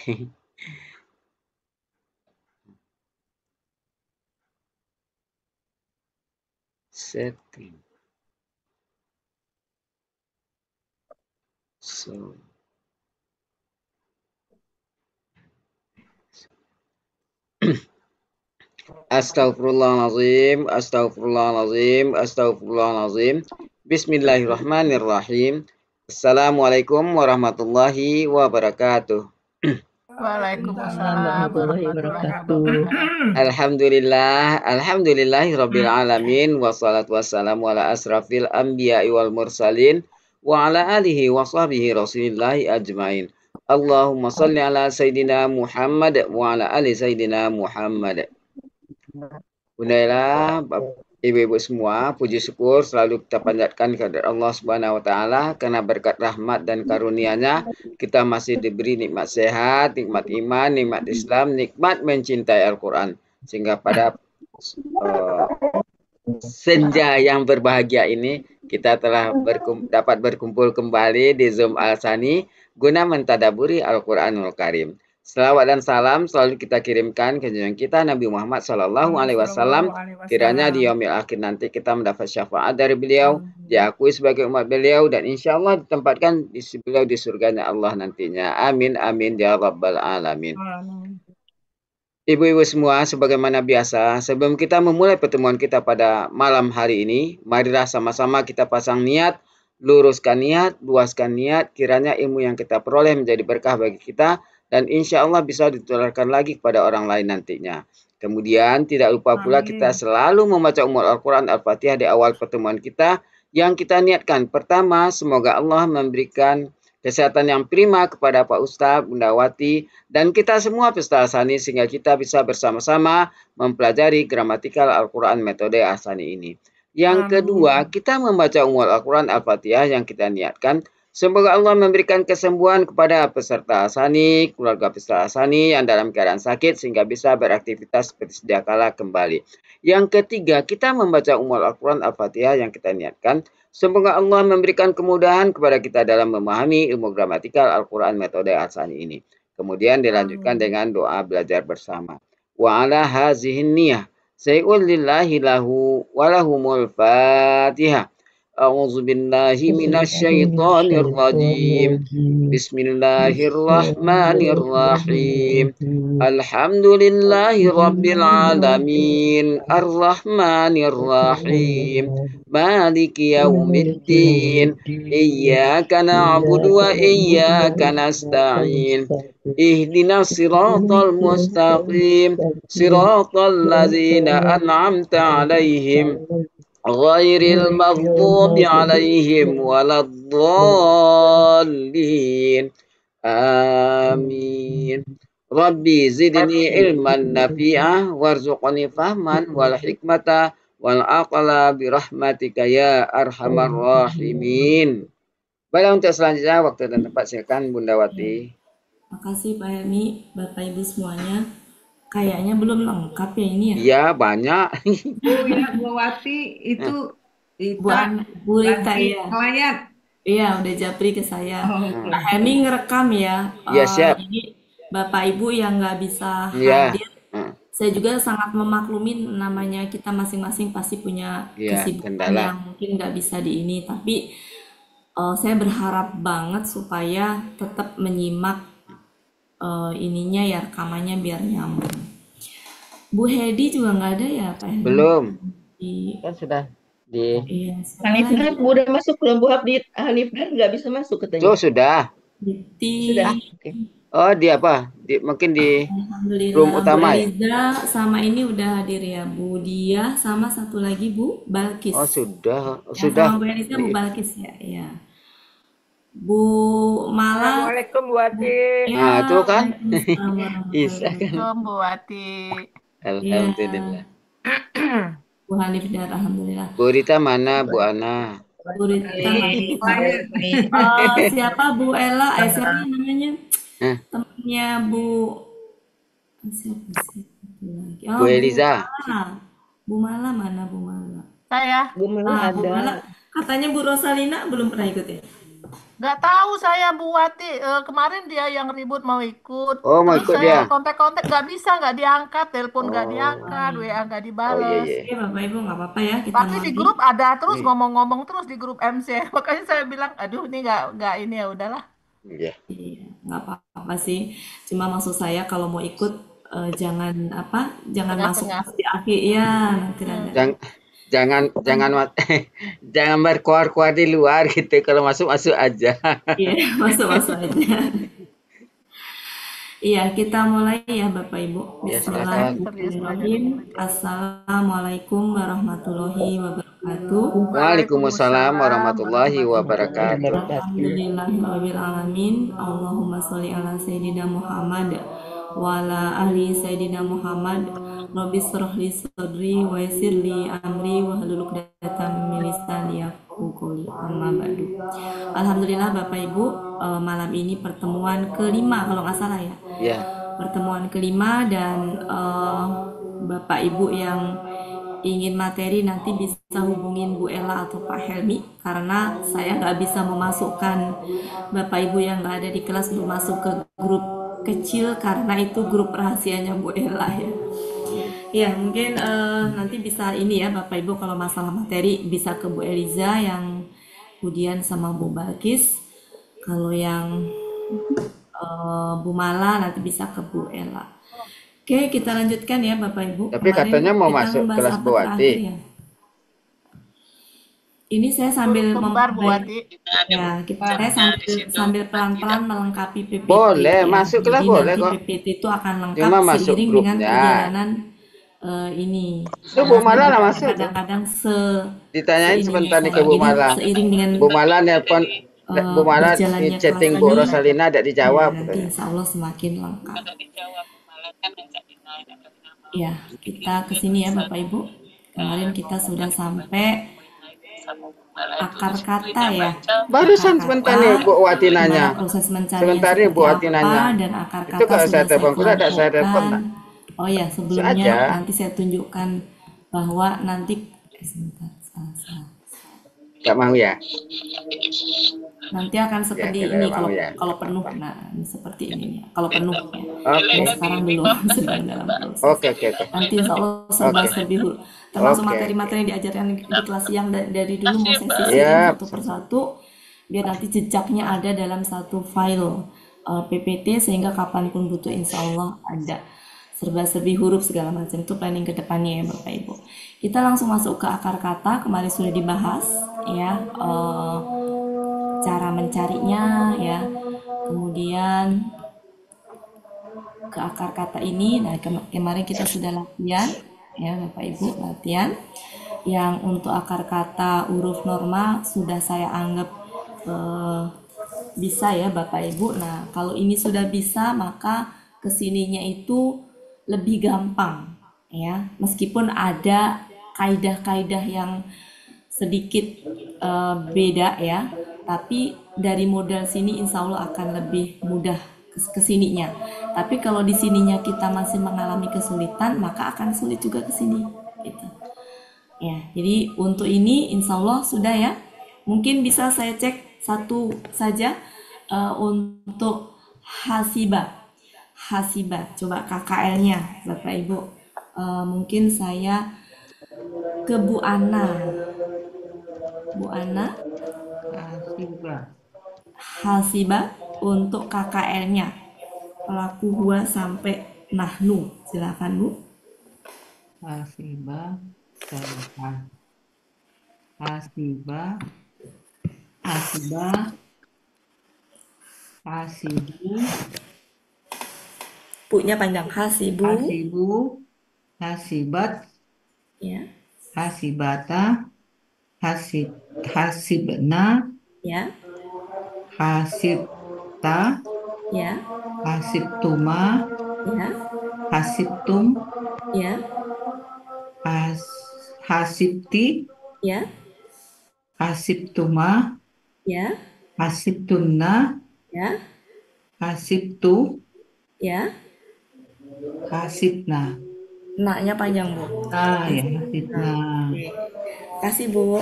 Setting. So. Astaghfirullahalazim, astaghfirullahalazim, astaghfirullahalazim. Bismillahirrahmanirrahim. Assalamualaikum warahmatullahi wabarakatuh. Waalaikumsalam warahmatullahi warahmatullahi wabarakatuh. wabarakatuh. Alhamdulillahirabbil alamin wassalatu wassalamu ala asrafil anbiya'i wal mursalin wa ala alihi wa sahbihi rasulillahi ajmain. Allahumma salli ala sayyidina Muhammad wa ala ali sayyidina Muhammad. Bunda, ibu-ibu semua, puji syukur selalu kita panjatkan kepada Allah Subhanahu wa taala karena berkat rahmat dan karunia-Nya kita masih diberi nikmat sehat, nikmat iman, nikmat Islam, nikmat mencintai Al-Qur'an. Sehingga pada senja yang berbahagia ini kita telah dapat berkumpul kembali di Zoom Al-Sani guna mentadaburi Al-Qur'anul Karim. Selawat dan salam selalu kita kirimkan ke junjungan kita Nabi Muhammad Sallallahu Alaihi Wasallam. Kiranya di yaumil akhir nanti kita mendapat syafaat dari beliau, diakui sebagai umat beliau, dan insya Allah ditempatkan di beliau di surganya Allah nantinya. Amin amin ya rabbal alamin. Ibu-ibu semua, sebagaimana biasa, sebelum kita memulai pertemuan kita pada malam hari ini, marilah sama-sama kita pasang niat, luruskan niat, luaskan niat, kiranya ilmu yang kita peroleh menjadi berkah bagi kita, dan insya Allah bisa ditularkan lagi kepada orang lain nantinya. Kemudian tidak lupa pula kita selalu membaca Al-Quran Al-Fatihah di awal pertemuan kita yang kita niatkan. Pertama, semoga Allah memberikan kesehatan yang prima kepada Pak Ustadz, Bunda Wati, dan kita semua peserta Al-Sani sehingga kita bisa bersama-sama mempelajari gramatikal Al-Quran metode Al-Sani ini. Yang kedua, kita membaca Al-Quran Al-Fatihah yang kita niatkan. Semoga Allah memberikan kesembuhan kepada peserta Al-Sani, keluarga peserta Al-Sani yang dalam keadaan sakit sehingga bisa beraktivitas seperti sedia kala kembali. Yang ketiga, kita membaca Al-Quran Al-Fatihah yang kita niatkan. Semoga Allah memberikan kemudahan kepada kita dalam memahami ilmu gramatikal Al-Quran metode Al-Sani ini. Kemudian dilanjutkan dengan doa belajar bersama. Wa ala hazihin niyah. Say'ul lillahi lahu walahumul fatihah. أعوذ بالله من الشيطان الرجيم بسم الله الرحمن الرحيم الحمد لله رب العالمين الرحمن الرحيم مالك يوم الدين إياك نعبد وإياك نستعين اهدنا الصراط المستقيم صراط الذين أنعمت عليهم غير المغضوب عليهم ولا الضالين آمين ربي زدني علما نافعا وارزقني فهما والحكمة والعقل برحمتك يا أرحم الراحمين. Baiklah, untuk selanjutnya waktu dan tempat silakan Bunda Wati. Makasih Pak Helmi, Bapak Ibu semuanya. Kayaknya belum lengkap ya ini ya? Iya, banyak. Bu Wati itu Bu Rita ya. Nelayan. Iya, udah japri ke saya. Pak Helmi ngerekam ya. Iya, siap. Jadi Bapak Ibu yang nggak bisa hadir, saya juga sangat memaklumin, namanya kita masing-masing pasti punya kesibukan yang mungkin nggak bisa di ini. Tapi saya berharap banget supaya tetap menyimak ininya ya, rekamannya biar nyambung. Bu Hedi juga nggak ada ya Pak Hedi? Belum. Kan sudah di. Iya. Hanifah udah masuk belum Bu Habdi? Hanifah nggak bisa masuk katanya. Oh sudah. Sudah. Okay. Oh di apa? Mungkin di room utama ya? Bu Eliza sama ini udah hadir ya, Bu Dia sama satu lagi Bu Balkis. Oh sudah. Sudah. Sama Bu Eliza Bu Balkis ya. Iya. Bu Mala. Assalamualaikum Bu Wati. Nah itu kan. Bisa kan. Bu Wati. Alhamdulillah. Bu Hanif dan alhamdulillah. Bu Rita mana? Bu Ana. Bu Rita siapa Bu Ella? Siapa namanya? Temannya Bu siapa lagi? Bu Eliza. Bu Mala mana Bu Mala? Saya. Bu Mala ada. Bu Mala. Katanya Bu Rosalina belum pernah ikut ya? Nggak tahu saya Bu Wati. Kemarin dia yang ribut mau ikut. Oh, mau Terus ikut saya dia. kontak-kontak nggak diangkat, telepon nggak Oh, diangkat, Baik. WA nggak oh iya dibales. iya. Oke, Bapak Ibu nggak apa-apa ya, kita Tapi di maafin. grup ada terus Nih, ngomong-ngomong terus di grup MC. Makanya saya bilang, aduh ini nggak ini ya udahlah. iya. Iya, nggak apa-apa sih. Cuma maksud saya kalau mau ikut jangan apa, jangan masuk Tengah-tengah. pas di akhir ya, nanti ada. Jangan jangan jangan jangan berkuar-kuar di luar gitu. Kalau masuk masuk aja. Iya, masuk-masuk aja. Iya, kita mulai ya Bapak Ibu. Ya, silakan. Serius belajar Bismillahirrahmanirrahim. teknologi. Assalamualaikum warahmatullahi wabarakatuh. Waalaikumsalam Waalaikumsalam warahmatullahi warahmatullahi wabarakatuh. wabarakatuh. Alhamdulillahirrahmanirrahim. Allahumma sholli ala Sayyidina Muhammad wa ala ahli Sayyidina Muhammad. Rabbi shrah li sadri wa yassir li amri wa hlul 'uqdatam min lisani yafqahu qawli. Amma ba'du. Alhamdulillah Bapak Ibu, malam ini pertemuan kelima kalau nggak salah ya. Ya, Pertemuan kelima dan Bapak Ibu yang ingin materi nanti bisa hubungin Bu Ella atau Pak Helmi karena saya nggak bisa memasukkan Bapak Ibu yang nggak ada di kelas untuk masuk ke grup kecil karena itu grup rahasianya Bu Ella ya. Ya mungkin nanti bisa ini ya Bapak Ibu kalau masalah materi bisa ke Bu Eliza yang kemudian sama Bu Balkis. Kalau yang Bu Mala nanti bisa ke Bu Ella. Oke, kita lanjutkan ya Bapak Ibu. tapi Kemarin katanya mau kita masuk membahas kelas apa Bu Wati. terakhir ya? Ini saya sambil Kembar Bu Wati. ya, saya sambil pelan-pelan melengkapi PPT Boleh, ya. masuk Jadi kelas boleh nanti kok. PPT itu akan lengkap Cuma masuk seiring dengan grupnya. perjalanan ini. Itu Bu Mala lah masuk tuh. Kadang-kadang Ditanyain seininya sebentar nih saya. ke Bu Jadi Mala. seiring dengan Bu Mala nelpon, Bu Mala berjalannya chatting kelas Bu ini, Rosalina tidak ya, dijawab. nanti insya Allah semakin lengkap. Ya, kita ke sini ya Bapak Ibu. Kemarin kita sudah sampai akar kata ya. Barusan Akar sebentar kata, nih Bu Wati gimana nanya. proses mencarinya Sebentar nih Bu seperti Wati apa, nanya. dan akar Itu kata kalau saya sudah saya telepon, kuda ada saya telepon kelompokkan. tak? Oh ya, Bisa sebelumnya aja. nanti saya tunjukkan bahwa nanti sebentar, salah. Gak mau ya? Nanti akan seperti Ya, ini kalau kalau mau ya. kalau penuh. Nah, ini seperti ini ya. Kalau penuh ya. Oke. Ya sekarang belum sedang dalam proses. Oke. Nanti insya Allah Oke. serba-serbi termasuk Oke. materi-materi yang diajarkan di kelas yang dari dulu mau saya sisirin Siap. satu persatu biar nanti jejaknya ada dalam satu file PPT sehingga kapanpun butuh insya Allah ada. Serba-serbi huruf segala macam itu planning ke depannya ya Bapak Ibu. Kita langsung masuk ke akar kata. Kemarin sudah dibahas ya cara mencarinya ya. Kemudian ke akar kata ini. Nah, kemarin kita sudah latihan ya Bapak Ibu, latihan yang untuk akar kata huruf norma sudah saya anggap bisa ya Bapak Ibu. Nah, kalau ini sudah bisa maka kesininya itu lebih gampang ya, meskipun ada kaidah-kaidah yang sedikit beda ya, tapi dari modal sini insya Allah akan lebih mudah kesininya. Tapi kalau di sininya kita masih mengalami kesulitan, maka akan sulit juga kesini gitu. Ya, jadi untuk ini insya Allah sudah ya. Mungkin bisa saya cek satu saja untuk hasibah. Coba KKL-nya Bapak Ibu. Mungkin saya ke Bu Ana. Bu Ana. Hasibah untuk KKL-nya. Pelaku huwa sampai nahnu. Silakan Bu. Hasibah, hasibu, Bu-nya panjang. Hasibu. hasibat, Ya. hasibata, hasibna, Ya. hasibta, Ya. hasibtuma, Ya. hasibtum, Ya. hasibti, Ya. hasibtuma, Ya. hasibtunna, Ya. hasibtu, Ya. hasibna. Naknya panjang Bu. Ah ya, hasibna. Oke. Kasih Bu.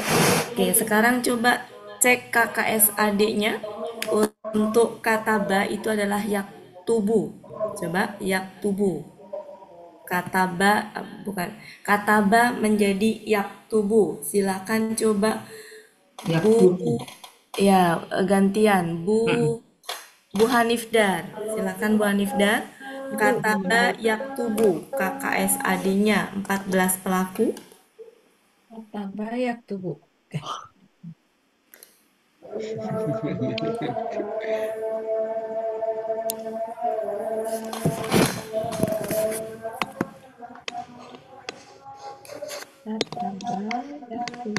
Oke, sekarang coba cek KKSAD-nya Untuk kata ba itu adalah yak tubuh. Coba yak tubuh. Kata ba bukan. Kata ba menjadi yak tubuh. Silakan coba Yak Bu tubuh. ya gantian Bu Hanifdar. Silakan Bu Hanifdar. Kata ba yak tubuh. KKSAD-nya 14 pelaku. Kata bayak tuh, Bu. Oke. Kata bayak tuh.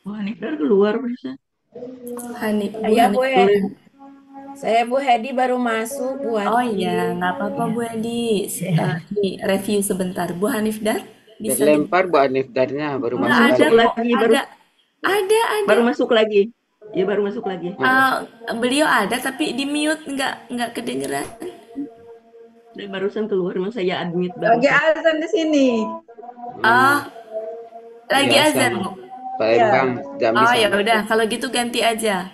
Wah, Hanifdar keluar bisa. Bu Bu Hanifdar. Saya Bu Hedi baru masuk, Bu Oh Hedi. iya, nggak apa-apa Bu Edi. Ini review sebentar. Bu Hanifdar bisa di... Lempar Bu Hanifdarnya baru Nggak masuk ada lagi. kok, ada. Baru masuk lagi. Ya baru masuk lagi. Beliau ada tapi di mute nggak kedengeran. Dari barusan keluar, emang saya admit Lagi barusan. azan di sini. Ah, lagi Biasa, azan. Mak. Palembang Jambi Oh ya sama. udah, kalau gitu ganti aja.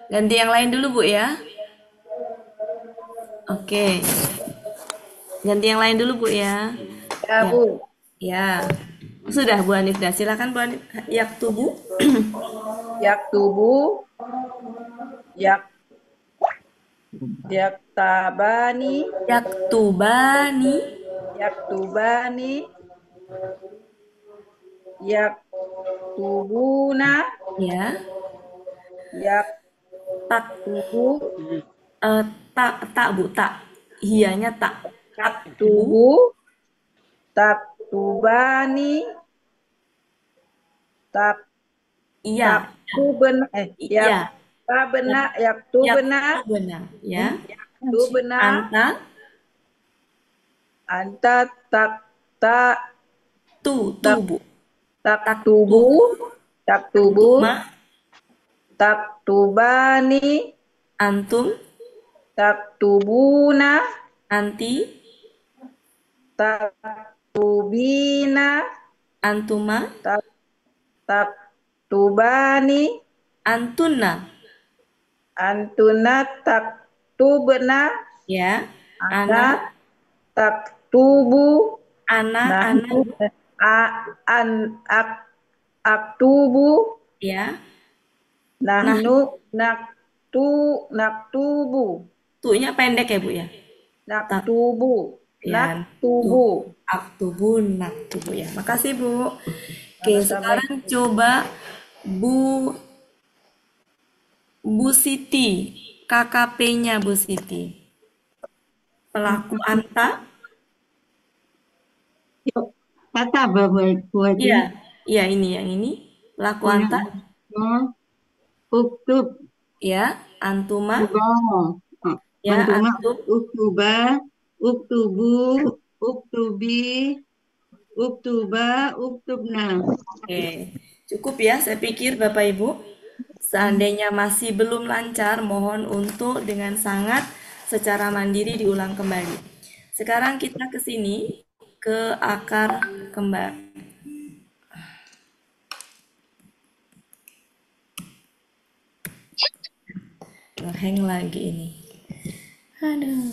Ganti yang lain dulu Bu ya. Oke. Ganti yang lain dulu Bu ya. Ya, Ya. Bu. Ya. Sudah Bu Hanifdah. Silakan Bu Hanif. Yak tubuh. Yak tubuh, yak tabani, Yak tubani. yak tubani, yak tubuna, Ya. yak Tak tubuh, tak Bu, tak. Hianya tak. Tak tubuh. tubuh, tak tubani, tak Iya. tuben, yak Iya. tabena, yak Yak tubena, benar ya. tubena, Anta anta tak tak tubuh. tak Tak tubuh, tak tubuh, Antuma tak tubani, antum tak tubuna, anti tak tubina, antuma tak tak tubani, antuna antuna tak tubena, ya. ana Ana tak tubu, ana nahnu an ak tubu, ya. Nah, nahnu nak tubu, tunya pendek ya Bu ya. nak Tak tubu, nak ya. tubu. Nak tubuh ya. Makasih Bu. Oke, Sama-sama. sekarang coba Bu Siti, KKP-nya Bu Siti. Pelaku Anta, Kata buat iya, iya ini yang ini. Pelaku Anta, uktub ya, Antuma, ubah ya, antuma Antum, uktuba uktubu uktubi uktuba uktubna. Oke, cukup ya, saya pikir Bapak Ibu. Seandainya masih belum lancar, mohon untuk dengan sangat secara mandiri diulang kembali. Sekarang kita ke sini, ke akar kembar. Ngehang lagi ini. Aduh.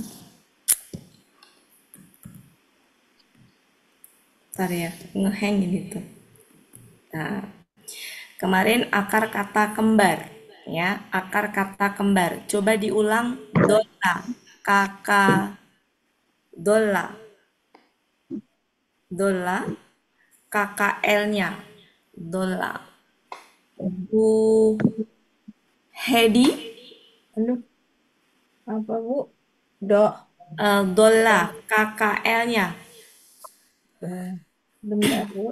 Ntar ya, ngehang ini tuh. Nah, kemarin akar kata kembar, ya, akar kata kembar. Coba diulang dola, kakak, dola, dola, KKL-nya, dola. Bu Hedi, Aduh, apa Bu? dola, KKL-nya. Bentar Bu.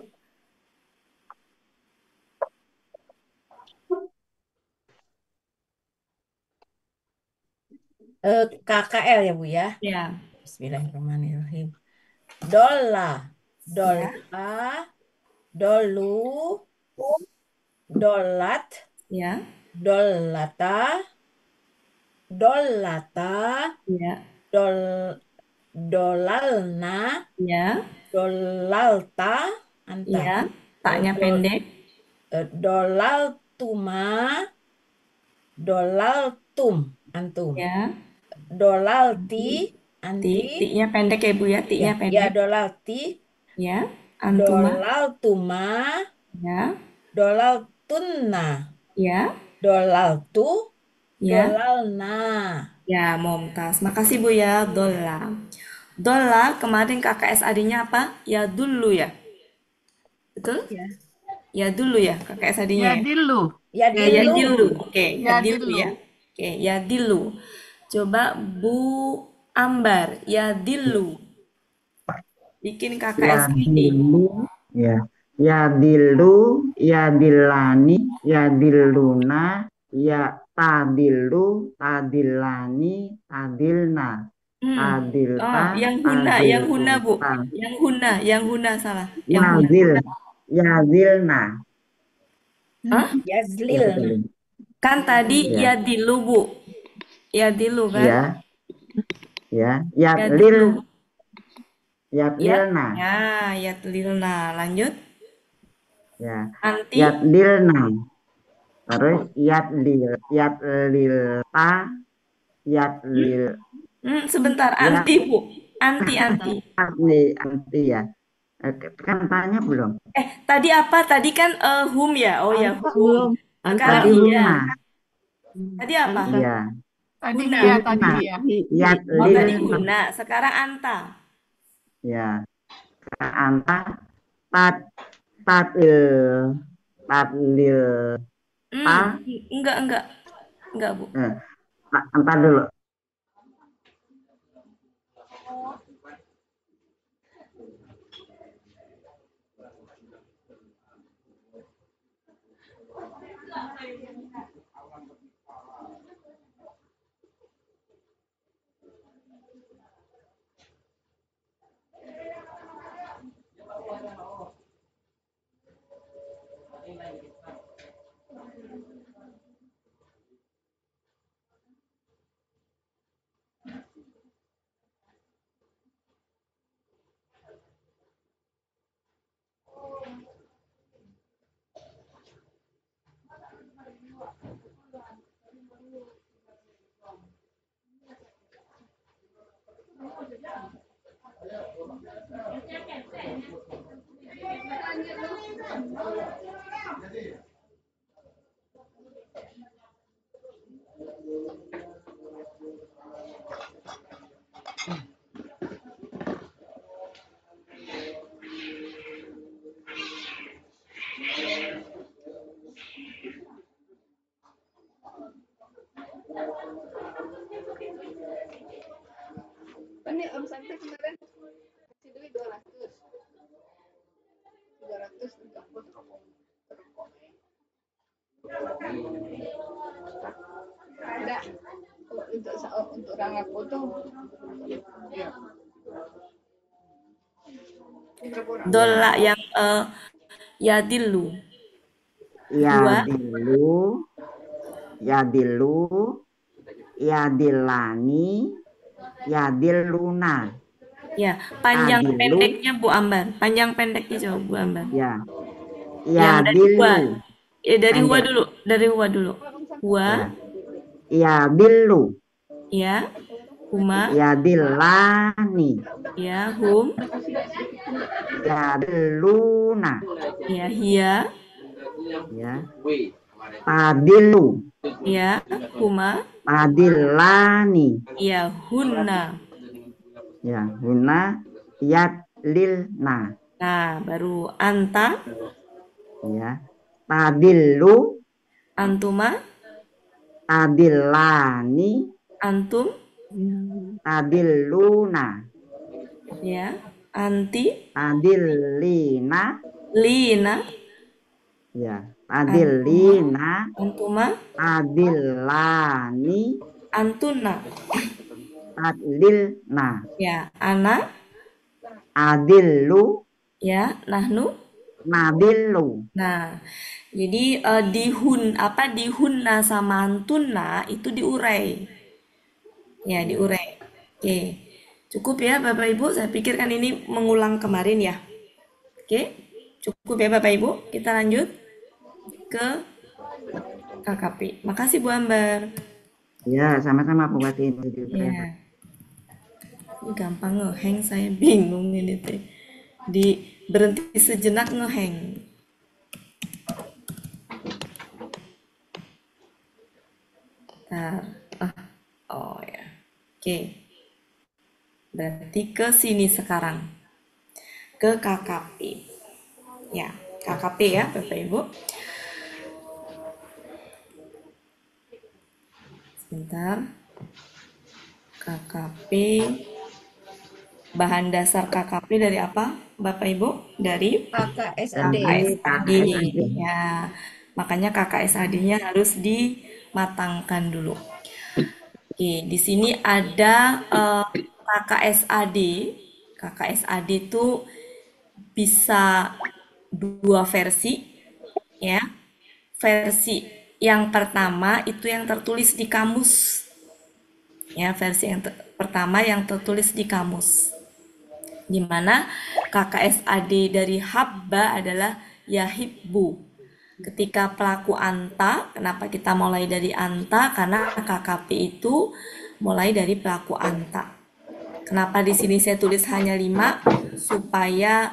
KKL ya Bu ya. Ya, Bismillahirrahmanirrahim. Dola, ya, dolu, dolat, ya, dolata, ya, dol dolalna, Ya, dolalta, anta. ya. Taknya pendek. Dolaltuma, dolaltum, antum. Ya. Dolalti, anti. Tiknya pendek ya Bu ya, tiknya Ya, pendek. dolalti. Ya, antuma. Dolaltuma, Ya, dolaltunna, ya, dolaltu, ya. dolalna. Ya, Momtaz. Makasih Bu ya, dola. Dola kemarin KKS AD-nya apa? Ya dulu ya. Betul? Ya. Ya dulu ya KKS AD-nya Ya ya. dilu. Ya dilu. Oke, ya Ya dilu dilu. ya. Oke, ya dilu. Coba Bu Ambar, ya dilu. Bikin KKS Ya ini. dilu, ya dilu, ya dilani, ya diluna, ya tadilu, tadilani, tadilna, tadilta, yang huna Bu. tadilta, Yang huna salah. Yang huna. yazilna. Hah? Yazlilna. Kan tadi Ya. ya dilu Bu. Ya dilu kan? Ya Ya lil, dilu. yatlilna. Ya, yatlilna. Lanjut. Ya. Anti. Yatlilna. Terus yatlilta, yatlil. Sebentar, anti Bu. Anti. Anti ya. Kan tanya belum? Tadi apa? Tadi kan hum ya. Oh ya, hum. Belum. Sekarang Tadi iya. huna. Tadi apa? Iya. Tadi Huna. dia, tadi dia. Oh, tadi Yatlil. huna. Sekarang anta. Ya. Anta tatlil. Enggak Bu. Anta dulu. Ini Om Santi kemarin kasih duit 200. 300 untuk rokok. Ada untuk orang aku tuh. Dola yang ya dilu. Yadilu, yadilani, yadiluna. Ya, panjang Adilu. pendeknya Bu Ambar. Panjang pendeknya coba Bu Ambar. Ya. Yang dari Hua. Yadilu. Dari Hua dulu. Dari Hua dulu. Hua. Ya. Yadilu. Ya. Huma. Yadilani. Ya. Hum. Yadiluna. Ya. Hia. Ya. Tadilu. Ya. Huma. Tadilani. Ya. Hunna. Ya. Huna. Yatlilna. Nah, baru anta. Ya. Tadilu. Antuma. Tadilani. Antum. Tadiluna. Ya. Anti. Tadilina. Lina. Ya. Tadilina. Antuma. Tadilani. Antuna. Tadilna. Ya. Ana. Adilu. Ya. Nahnu. Nadilu. Nah, jadi dihunna sama antunna itu diurai. Ya, diurai. Oke. Cukup ya Bapak Ibu, saya pikir kan ini mengulang kemarin ya. Oke, cukup ya Bapak Ibu. Kita lanjut ke KKP. Makasih Bu Ambar. Ya, sama-sama Bu Wati juga. Ya. Ini gampang ngeheng, saya bingung ini teh. Di berhenti sejenak ngeheng. Bentar. Oh ya. Oke. Berarti ke sini sekarang. Ke KKP. Ya, KKP ya Bapak Ibu. Sebentar. KKP. Bahan dasar KKP dari apa Bapak Ibu? Dari KKSAD. KKSAD. Ya, makanya KKSAD-nya harus dimatangkan dulu. Oke, di sini ada KKSAD. KKSAD itu bisa dua versi, ya. Versi yang pertama itu yang tertulis di kamus. Ya, versi yang pertama yang tertulis di kamus. Di mana KKSAD dari habba adalah yahibbu. Ketika pelaku anta, kenapa kita mulai dari anta? Karena KKP itu mulai dari pelaku anta. Kenapa di sini saya tulis hanya 5? Supaya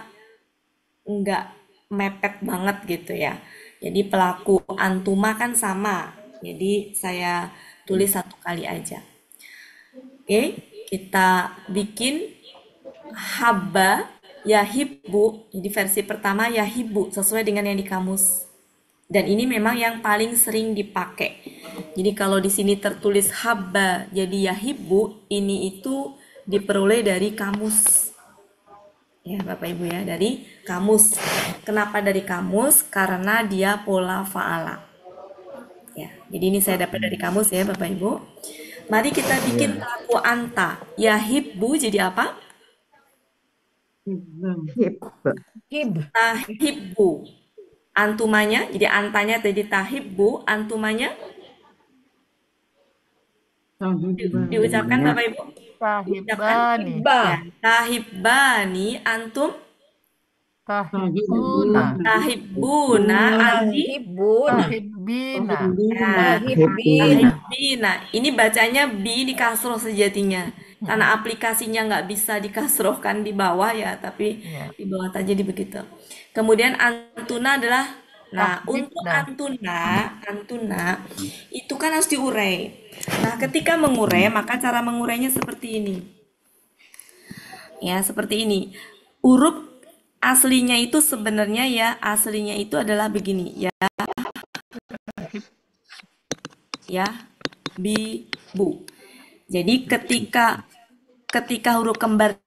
enggak mepet banget gitu ya. Jadi pelaku antuma kan sama. Jadi saya tulis 1 kali aja. Oke, kita bikin habba yahibbu. Jadi versi pertama yahibbu sesuai dengan yang di kamus. Dan ini memang yang paling sering dipakai. Jadi kalau di sini tertulis habba jadi yahibbu, ini itu diperoleh dari kamus. Ya Bapak Ibu ya, dari kamus. Kenapa dari kamus? Karena dia pola fa'ala. Ya, jadi ini saya dapat dari kamus ya Bapak Ibu. Mari kita bikin pelaku anta. Yahibbu jadi apa? Tahibbu. Antumanya, jadi antanya tadi tahibbu, antumanya diucapkan Bapak Ibu. Tahibani. Ya, tahibbani, antum Tahibuna. tahibbuna, anti Tahibina. tahibbina. Ini bacanya bi di kasroh sejatinya. Karena aplikasinya nggak bisa dikasrohkan di bawah ya, tapi di bawah aja di begitu. Kemudian antuna adalah, nah untuk antuna itu kan harus diurai. Nah ketika mengurai maka cara mengurainya seperti ini. Ya seperti ini. Huruf aslinya itu sebenarnya ya aslinya itu adalah begini ya. Ya bi bu. Jadi ketika huruf kembar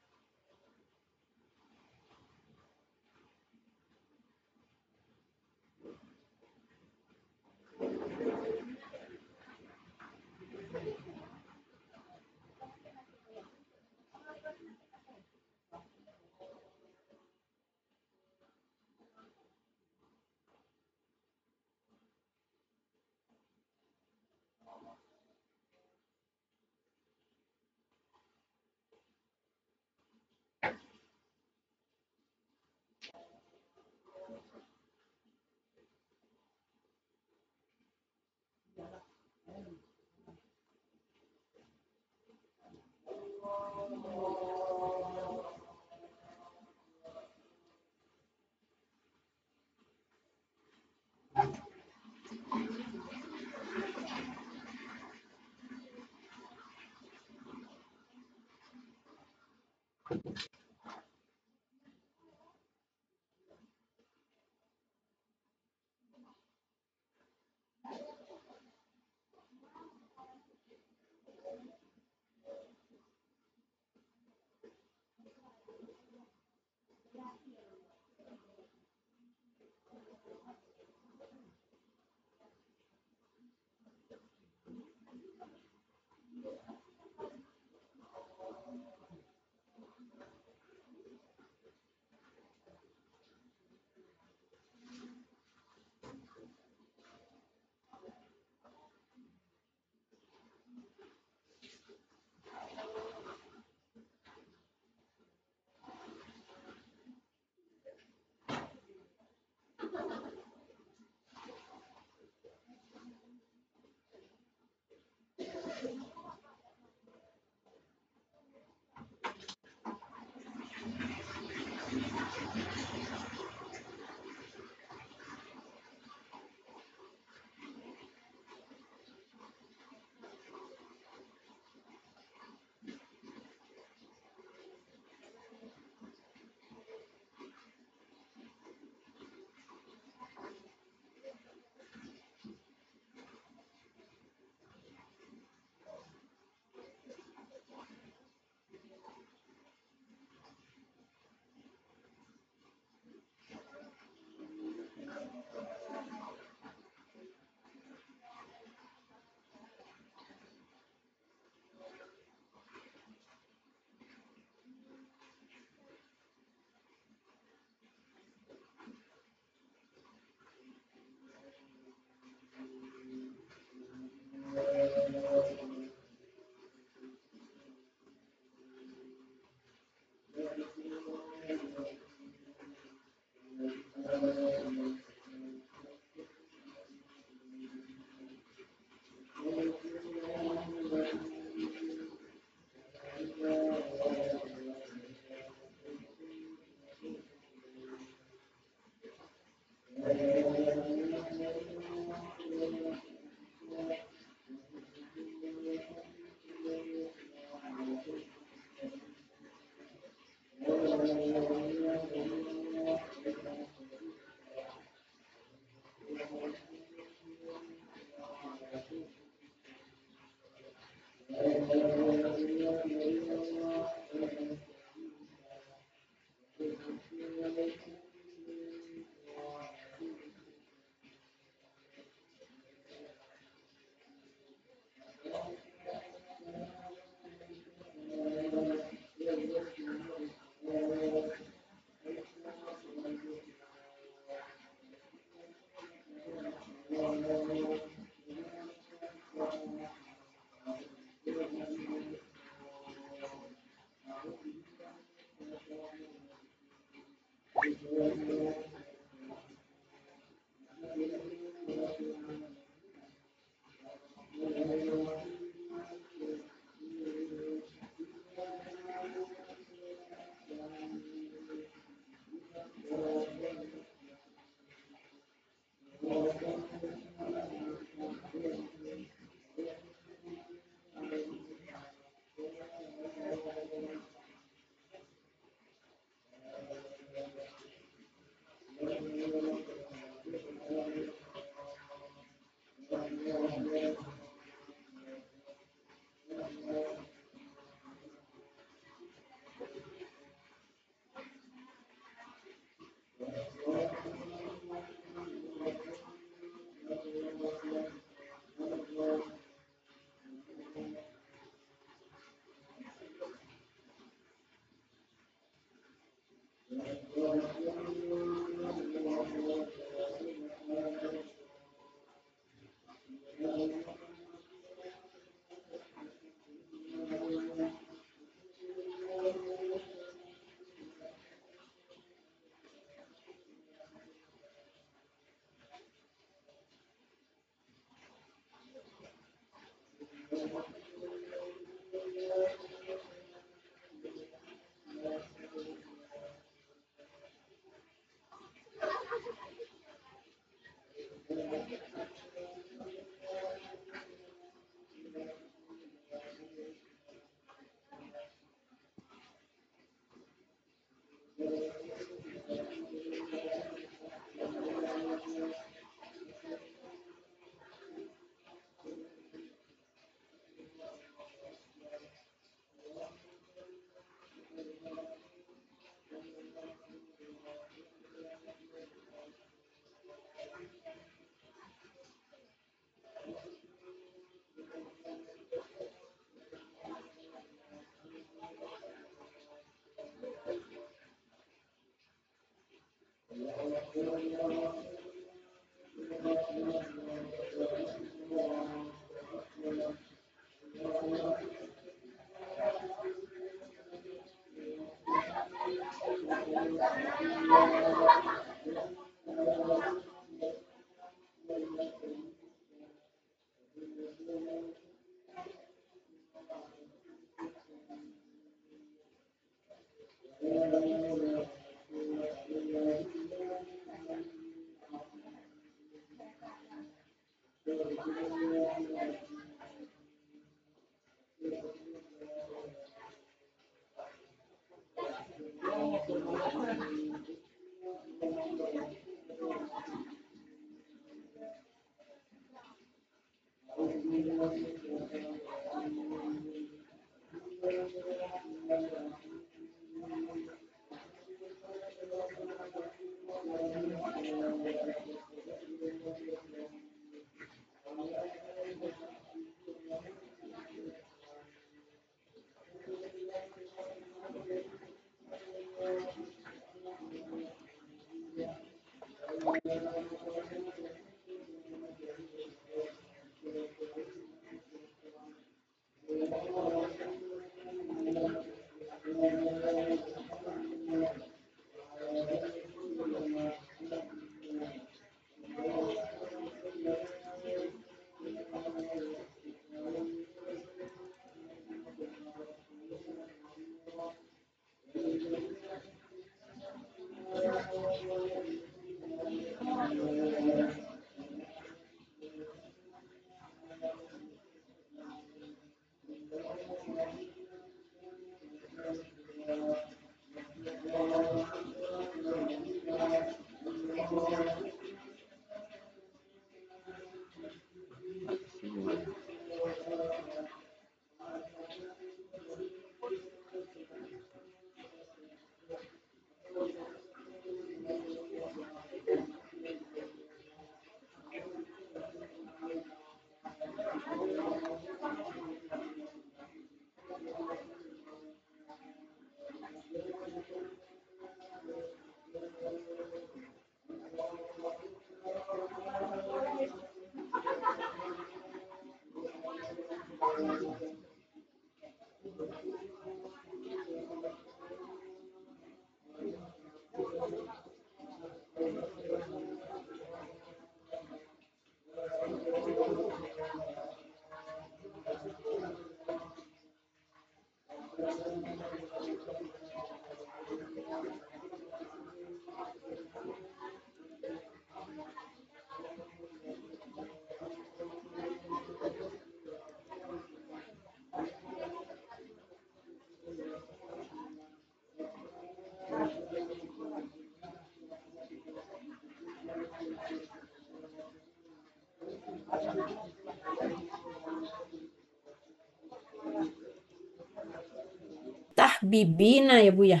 Tahbibina ya Bu ya.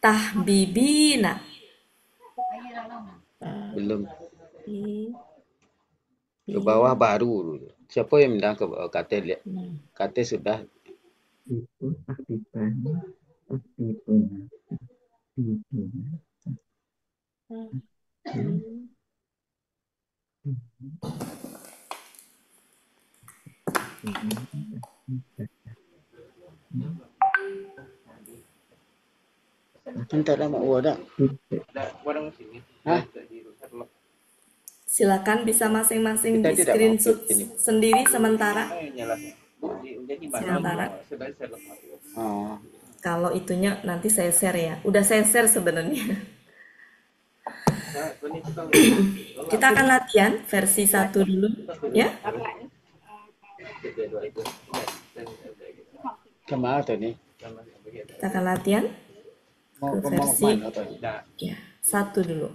Tahbibina. Belum. Ke bawah baru dulu. Siapa yang bilang ke bawah? Kata lihat. Kata sudah. Itu tahbibana, tahbibuna, tahbibuna. Entar lama ada. Hah? Silakan bisa masing-masing Kita di tidak screenshot mau ini. sendiri sementara. Sementara. Oh. Kalau itunya nanti saya share ya. Udah saya share sebenarnya. Kita akan latihan versi 1 dulu ya. Kemana tadi? Kita akan latihan Mau ke ke versi mana tadi? ya, 1 dulu.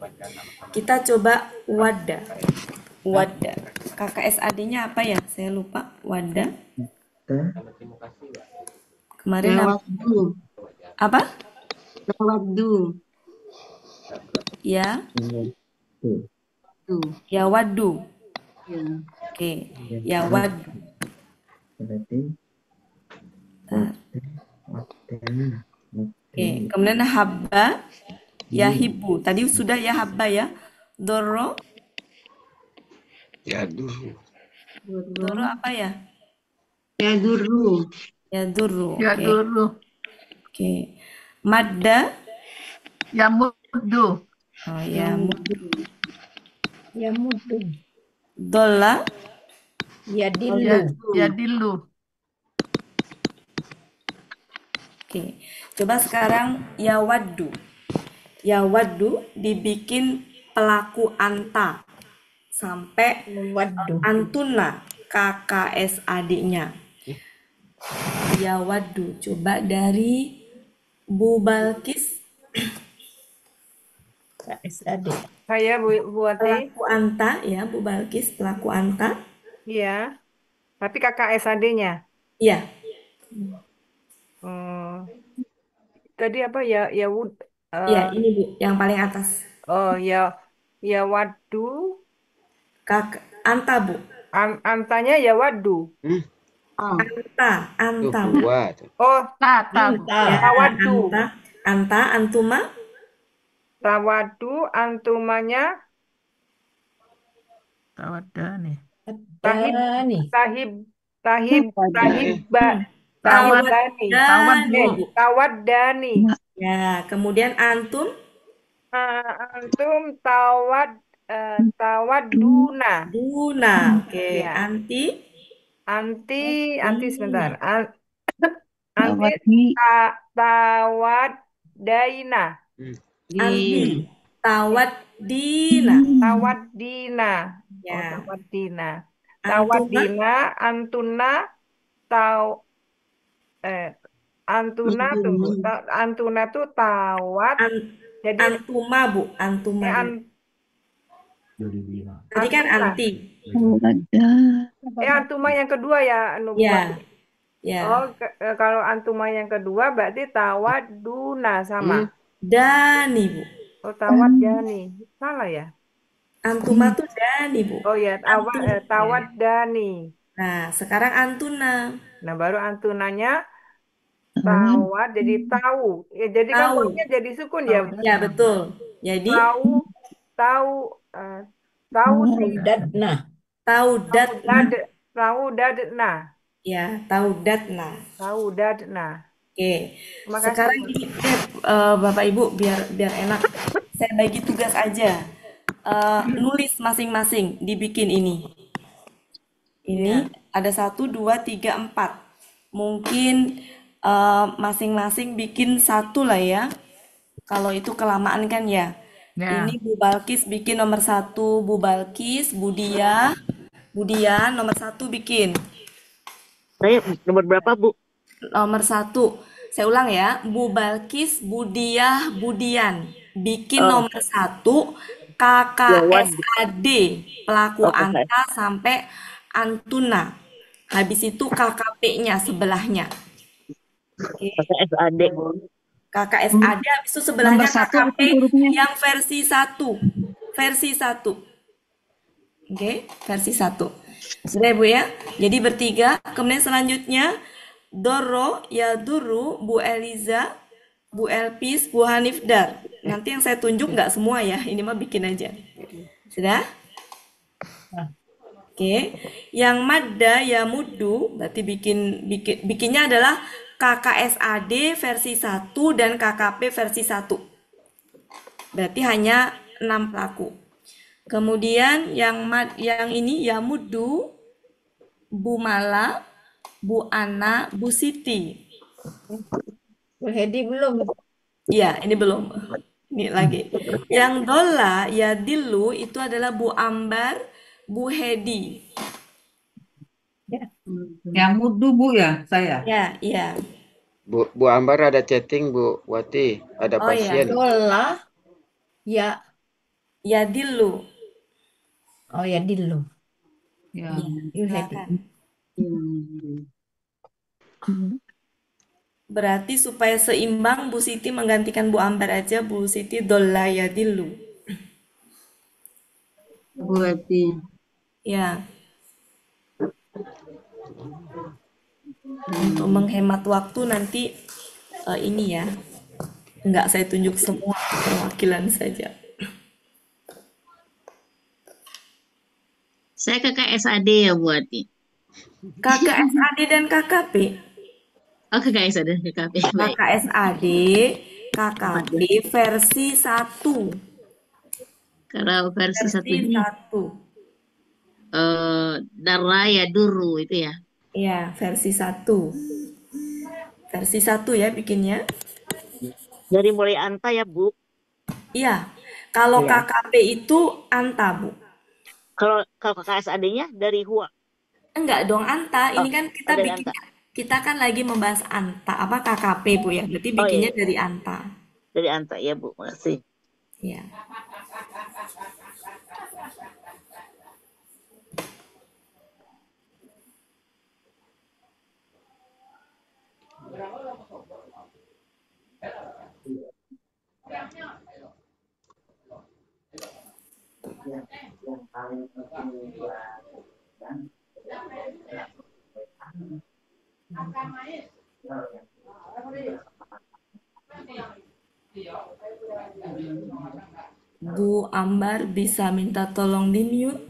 Kita coba wada. Wada. KKSAD-nya apa ya? Saya lupa. Wada. Kemarin Tawaddu. apa? Tawaddu. Ya. Tuh. Ya wadu. Ya. Oke. Ya wadu. Berarti Oke. Kemudian habba. Ya hibu. Tadi sudah ya habba ya. Doro. Ya dulu. Doro apa ya? Ya duru. Ya duru. Ya Oke. dulu. Oke. Madda. Ya muddu. Oh ya. Ya mudu. Dola. Ya Ya, dilu. ya dilu. Oke. Coba sekarang ya wadu. Ya wadu dibikin pelaku anta sampai Waduh. antuna KKSAD-nya. Ya wadu. Coba dari Bu Balkis. KSAD. Saya Bu Ati, Pelaku anta ya Bu Balkis. Pelaku anta. iya. Tapi KKSAD-nya. Iya. Tadi apa ya? Ya wud. Iya ini Bu. Yang paling atas. Oh ya wadu. Anta Bu. Antanya ya wadu. Anta. Bu. Dua. Oh, Tata. Ya, tawadu. Anta, antuma. Tawadu, antumanya Tawadani. Dani. tahibba. Tawadani. Tawaddani. Ya, kemudian antum. Antum tawadduna. Duna. Oke, Ya. Anti sebentar. Anti tawaddaina. Anti tawaddina. Tawaddina. Ya. Tawaddina. Antuma. Tawaddina, antuna, antuna tunggu. Antuna tuh tawad. Jadi Antuma Bu, antuma. Tadi kan anti. Antuma yang kedua ya, Ya. Ya. Oh, kalau antuma yang kedua berarti tawaduna sama. Dani Bu. Oh, tawaddani. Salah ya? Antuma tuh dani Bu. Oh ya, tawaddani. Nah, sekarang antuna. Nah, baru antunanya tawad jadi tahu. Ya, jadi kan Tahu. wawunya jadi sukun ya. Ya, betul. Jadi Taudatna. Taudadna. Ya, taudatna. Taudadna. Oke. Makasih. Sekarang gini, Bapak Ibu biar enak. Saya bagi tugas aja. Nulis masing-masing, dibikin ini. Ini ada 1, 2, 3, 4. Mungkin masing-masing bikin satu lah ya. Kalau itu kelamaan kan ya. Ya. Ini Bu Balkis bikin nomor 1, Bu Balkis, Budia nomor 1 bikin. Saya nomor berapa, Bu? Nomor 1. Saya ulang ya. Bu Balkis, Budian. Bikin nomor 1 KKSAD. Pelaku Anta sampai Antuna. Habis itu KKP-nya sebelahnya. Oke. KKSAD. KKSAD habis itu sebelahnya Nomor 1 KKP apa hurufnya? yang versi 1. Versi 1. Oke, versi 1. Sudah ya, Bu ya? Jadi bertiga. Kemudian selanjutnya Doro, Yaduru, Bu Eliza, Bu Elpis, Bu Hanifdar. Nanti yang saya tunjuk nggak semua ya. Ini mah bikin aja. Sudah? Oke. Yang Madda, Yamudu, berarti bikinnya adalah KKSAD versi 1 dan KKP versi 1. Berarti hanya 6 pelaku. Kemudian yang ini Yamudu, Bu Mala, Bu Ana, Bu Siti. Bu Hedi belum. Iya, ini belum. Ini lagi. Yang Dola, ya Dilu itu adalah Bu Ambar, Bu Hedi. Yang mudu Bu ya, saya. Ya, iya. Bu Ambar ada chatting, Bu Wati. Ada pasien. Dola, ya. Ya Dilu. Oh ya Dilu. Ya. Silakan. Berarti supaya seimbang Bu Siti menggantikan Bu Ambar aja, Bu Siti Dola ya Dilu. Bu Wati. Ya. Untuk menghemat waktu nanti ini ya. Enggak saya tunjuk semua perwakilan saja. Saya KKSAD ya Bu Wati. KKSAD dan KKP. Oh KKSAD dan KKP. Baik. KKSAD, KKP versi 1. Kalau versi 1 ini 1. Dara ya Duru itu ya. Iya, versi 1. Versi 1 ya bikinnya. Dari mulai Anta ya, Bu. Iya. Kalau Iya. KKP itu Anta, Bu. Kalau KKSAD-nya dari Hua. Enggak dong, Anta. Ini Oh, kan kita dari bikin, Anta. kita kan lagi membahas Anta, apa KKP, Bu ya. Berarti bikinnya iya. dari Anta. Dari Anta ya, Bu. Makasih. Iya. Bu Ambar bisa minta tolong di mute.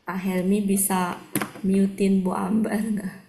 Pak Helmi bisa mutein Bu Ambar nggak?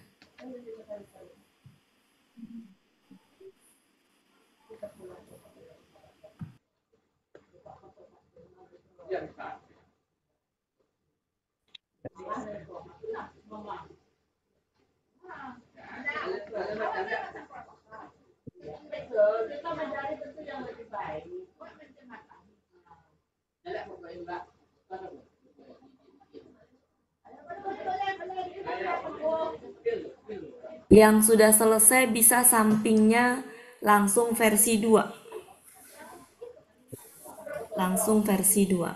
Yang sudah selesai bisa sampingnya langsung versi 2. Langsung versi 2.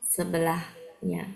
Sebelahnya.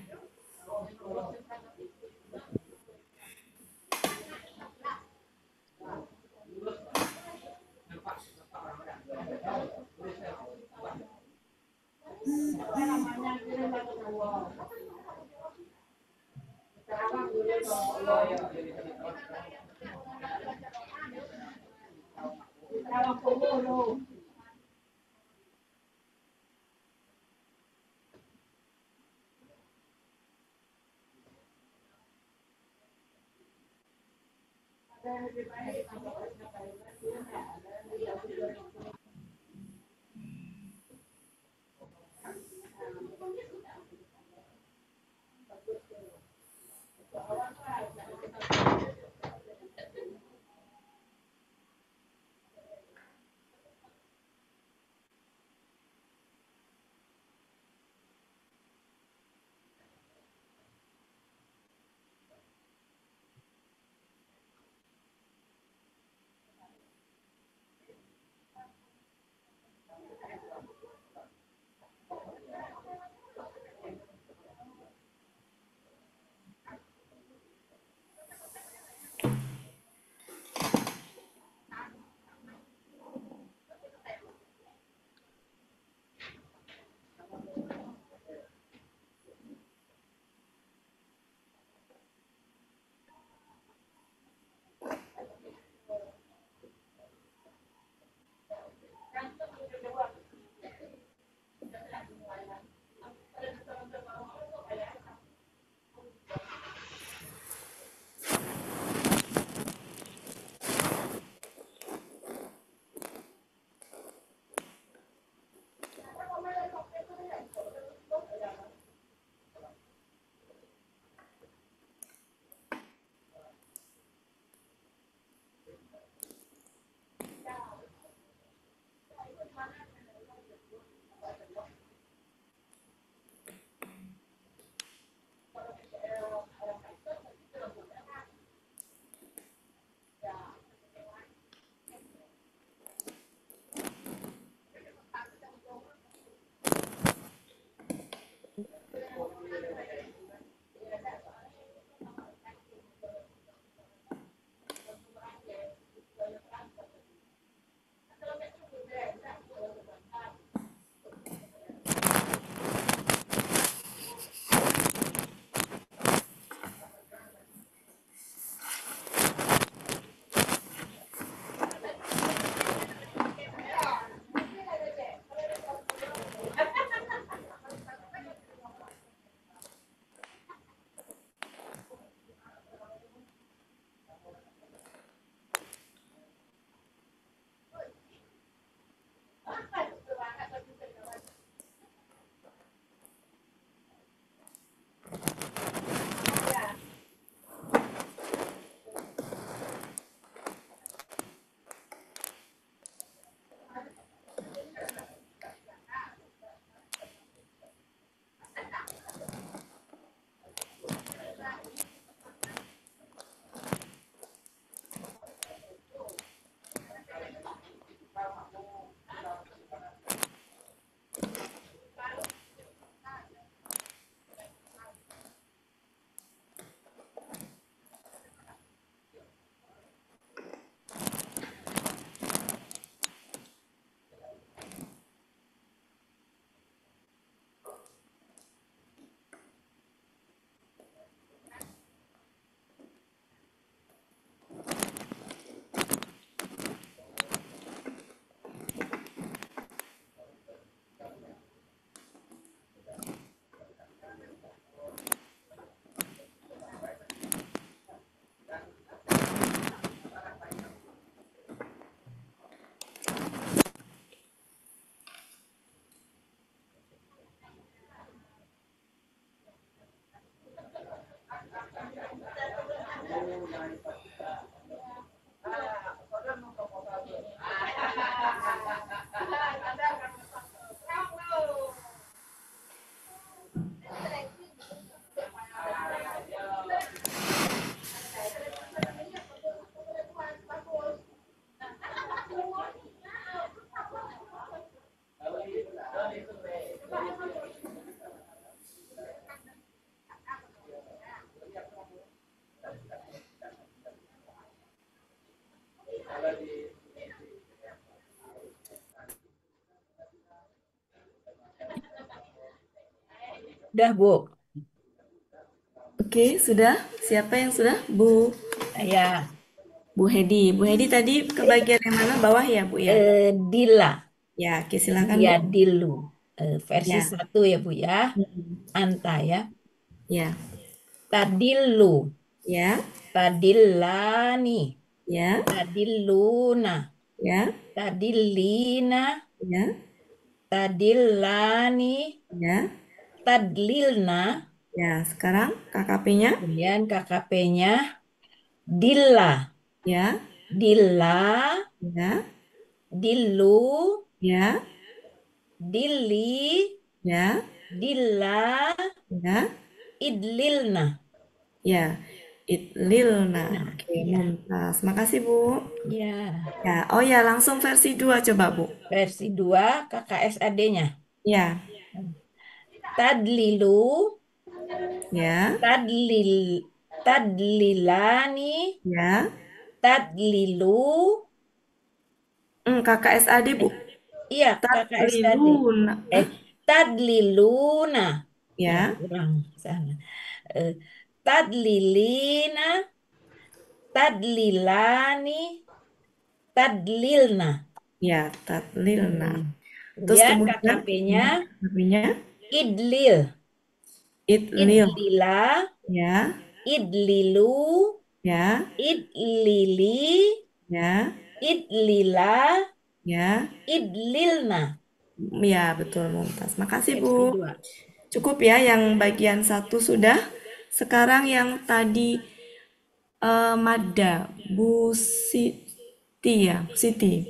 Udah, Bu. Oke, sudah. Siapa yang sudah? Bu Saya. Bu Hedi. Bu Hedi tadi ke bagian yang mana? Bawah ya, Bu ya? Dila. Ya, oke, silakan Ya, Bu. Dilu. Versi Ya. 1 ya, Bu ya. Anta ya. Ya. Tadilu. Ya. Tadillani. Ya. Tadilluna. Ya. Tadillina. Ya. Tadillani. Ya. Tadlilna. Ya, sekarang KKP-nya. Kemudian KKP-nya dilla. Ya. Dilla. Ya. Dillu. Ya. Dilli. Ya. Dilla. Ya. Idlilna. Ya. Idlilna. Nah, Oke, ya. mumtaz. Makasih, Bu. Ya. Ya, oh ya, langsung versi 2 coba, Bu. Versi 2 KKSAD-nya. Ya. Tadlilu. Ya. Tadlilani. Ya. Tadlilu. KKSAD, Bu. Iya, KKSAD. Tadliluna. Tadliluna. Ya. Kurang sana. Tadlilina. Tadlilani. Tadlilna. Ya, tadlilna. Terus Kemudian kemudian KKP-nya idlil. Idlil. Idlila. Ya. Idlilu. Ya. Idlili. Ya. Idlila. Ya. Idlilna. Ya, betul, mumtaz. Makasih, Versi Bu. 2. Cukup ya yang bagian 1 sudah. Sekarang yang tadi Madda, Bu Siti ya, Bu Siti.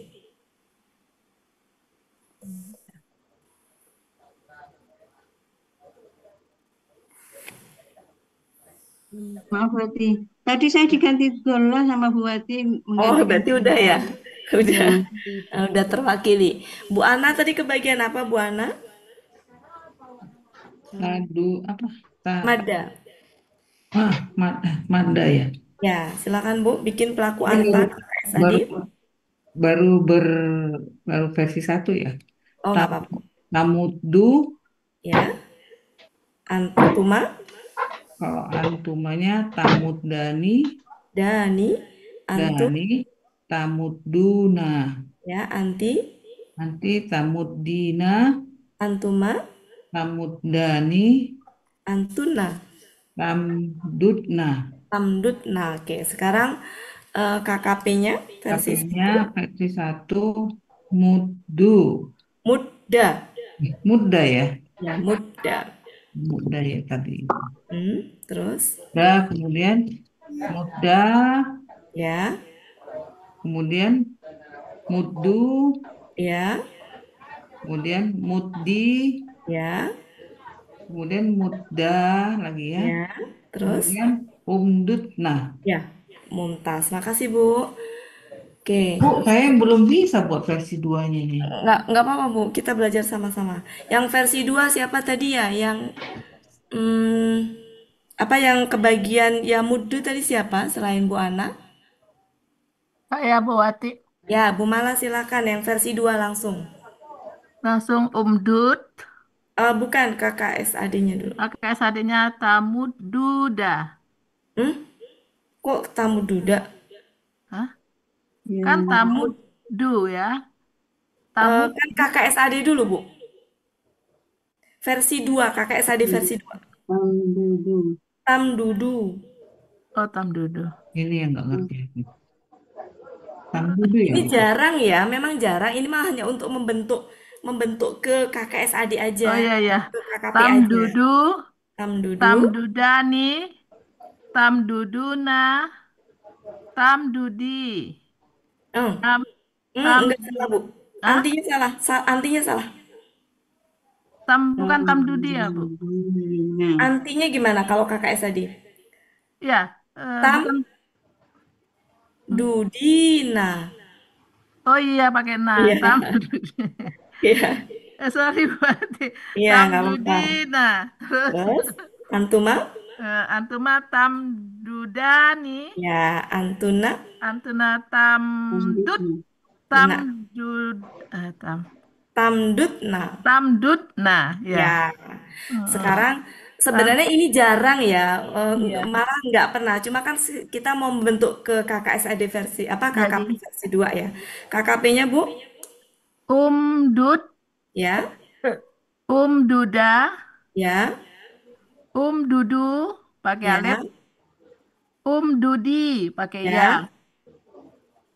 Maaf Wati. Tadi saya diganti Dola sama Bu Wati Oh, menggantikan berarti udah ya? Udah. Ya. Udah terwakili. Bu Ana tadi kebagian apa, Bu Ana? Apa? Madda. Madda ya. Ya, silakan Bu, bikin pelaku anta tadi. Baru versi 1 ya. Oh, nggak apa-apa. Tamudu. Ya. Antuma. Kalau antumanya tamudani. Dani. Dani. Tamuduna. Ya, anti. Nanti tamuddina. Antuma. Tamuddani. Antuna. Tamdudna. Tamdudna. Oke, sekarang KKP-nya versi 1 muddu. Mudda. Mudda ya. Ya, mudda. Mudda ya tadi. Terus? Udah, kemudian mudda. Ya. Kemudian muddu. Ya. Kemudian muddi. Ya. Kemudian mudda lagi ya. Ya. Terus? Kemudian umdudna. Ya, mumtaz. Makasih, Bu. Oke. Bu, saya belum bisa buat versi 2-nya nih. Nggak apa-apa, Bu. Kita belajar sama-sama. Yang versi 2 siapa tadi ya? Yang apa yang kebagian ya muddu tadi siapa selain Bu Ana? Saya Bu Wati. Ya, Bu Mala silakan yang versi 2 langsung. Langsung umdud. Bukan, KKSAD-nya dulu. KKSAD-nya Tamududa. Kok Tamududa? Hah? Kan Tamudu ya. Kan KKSAD dulu, Bu. Versi 2, KKSAD versi 2. Tamdudu. Oh, Tamdudu. Ini yang nggak ngerti. Tamdudu ya. Ini jarang ya, memang jarang. Ini malah hanya untuk membentuk ke KKSAD aja. Oh iya ya. Ke KKP Tamdudu. aja. Tamdudu. Tamdudani. Tamduduna. Tamdudi. Enggak salah, Bu. Antinya salah. Antinya salah. Bukan Tamdudi ya, Bu? Antinya gimana kalau KKSAD? Ya, bukan. Dudina. Oh iya, pakai na. Iya. Iya. Sorry, berarti. Iya, nggak apa-apa. Tamdudina. Terus? Antuma? Antuma tamdudani. Ya, antuna? Antuna tamdud. Tamdudna. Tamdudna, ya. Sekarang sebenarnya ini jarang ya, malah nggak pernah. Cuma kan kita mau membentuk ke KKSAD versi KKP versi 2 ya. KKP-nya Bu? Umdud. Ya. Umduda. Ya. Umdudu pakai alif. Umdudi pakai ya.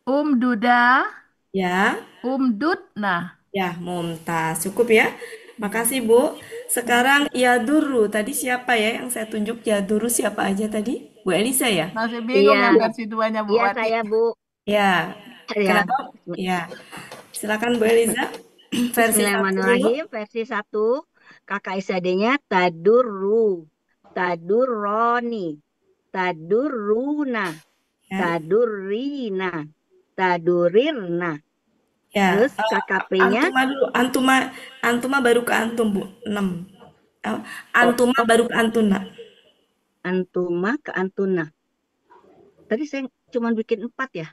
Duda, Ya. Dutna. Ya, mumtaz. Cukup ya. Makasih, Bu. Sekarang Yaduru. Tadi siapa ya yang saya tunjuk? Yaduru siapa aja tadi? Bu Elisa ya? Masih bingung Iya, yang versi 2-nya Bu iya Wati. saya Bu. Ya. Ya. Kenapa? Ya. Silakan Bu Elisa. Versi 1 dulu. Bismillahirrahmanirrahim. Versi 1. KKSAD-nya tadurru, tadurroni, tadurruna, Ya. tadurrina, tadurirna. Ya. Terus KKP-nya Antuma dulu. Antuma baru ke antum, Bu. 6. Antuma baru ke antuna. antuma ke antuna. Tadi saya cuma bikin 4 ya.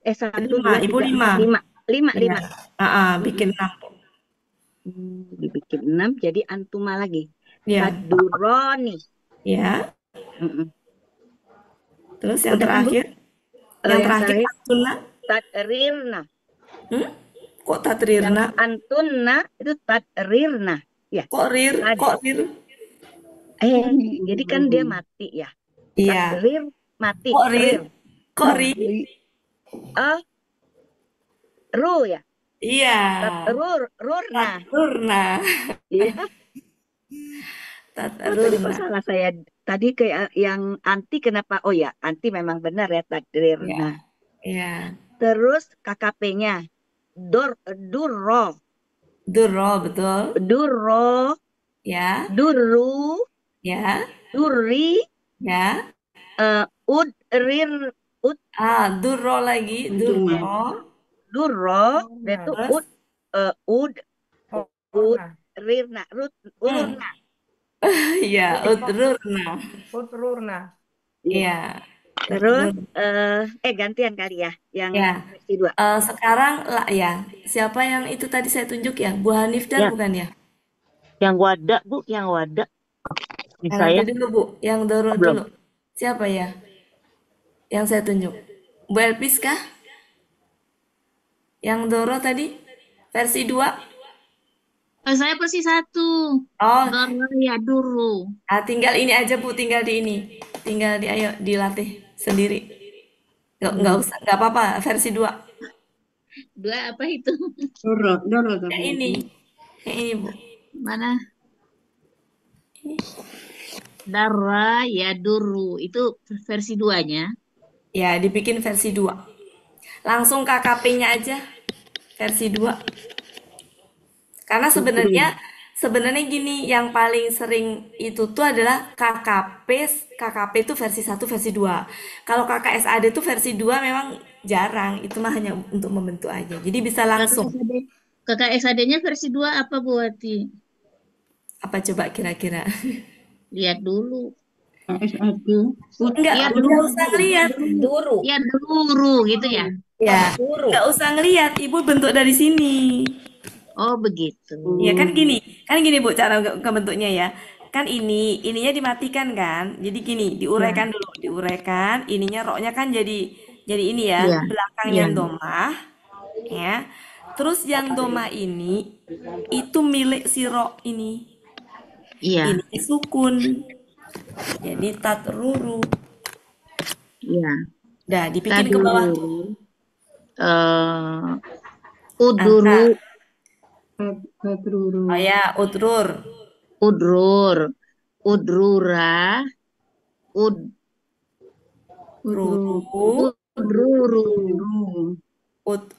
1, 2, 5. 3, Ibu 4, 5. 5. Ya. Bikin 6. Dibikin 6 jadi antuma lagi. Ya. Tadurroni. Ya. Terus yang Udah kan, Bu? terakhir? Yang terakhir antuna. Tadrirna. Kok tadrirna? Antunna itu tadrirna. Ya. Kok rir? Jadi kan dia mati ya. Iya. Tadrir mati. Kok rir? Kok ri? Ru ya. Iya. Rurna. Iya. Tadi kok salah saya. Tadi kayak yang anti kenapa? Oh ya, anti memang benar ya tadrirna. Iya. Terus KKP-nya durro. Durro, betul. Durro. Ya. Durru. Ya. Durri. Ya. Udrir. Durro lagi. Durro. Itu udrirna. Ururna. Iya, udrurna. Iya. Terus gantian kali ya yang versi 2. Sekarang lah ya. Siapa yang itu tadi saya tunjuk ya? Bu Hanifdar bukan ya? Yang wada, Bu, yang wada. Yang nanti dulu, Bu. Yang Doro dulu. Siapa ya? Yang saya tunjuk. Bu Elpis kah? Yang Doro tadi versi 2. Saya versi 1. Doro ya duru. Tinggal ini aja Bu, tinggal di ini. Tinggal ayo dilatih sendiri. Nggak usah, nggak apa-apa versi 2. 2 apa itu? Doro Yang ini. Yang ini, Bu. Mana? Darra ya duru. Itu versi 2-nya. Ya, dibikin versi 2. Langsung KKP-nya aja. Versi 2. Karena sebenarnya gini, yang paling sering itu tuh adalah KKP itu versi 1, versi 2. Kalau KKSAD itu versi 2 memang jarang, itu mah hanya untuk membentuk aja. Jadi bisa langsung. KKSAD-nya versi 2 apa Bu Wati? Apa coba kira-kira? Lihat dulu. Enggak usah ngeliat. Duru. Ya duru gitu ya. Ya, enggak usah ngeliat, Ibu bentuk dari sini. Oh begitu. Ya kan gini Bu cara bentuknya ya. Kan ininya dimatikan kan. Jadi gini, diuraikan dulu, diuraikan. Ininya roknya kan jadi ini ya, belakangnya domah. Ya. Terus yang domah ini itu milik si rok ini. Iya. Ini sukun. Jadi tatruru. Iya. Dah, dibikin ke bawah. Uduru. Oh ya, udrur. Udrura.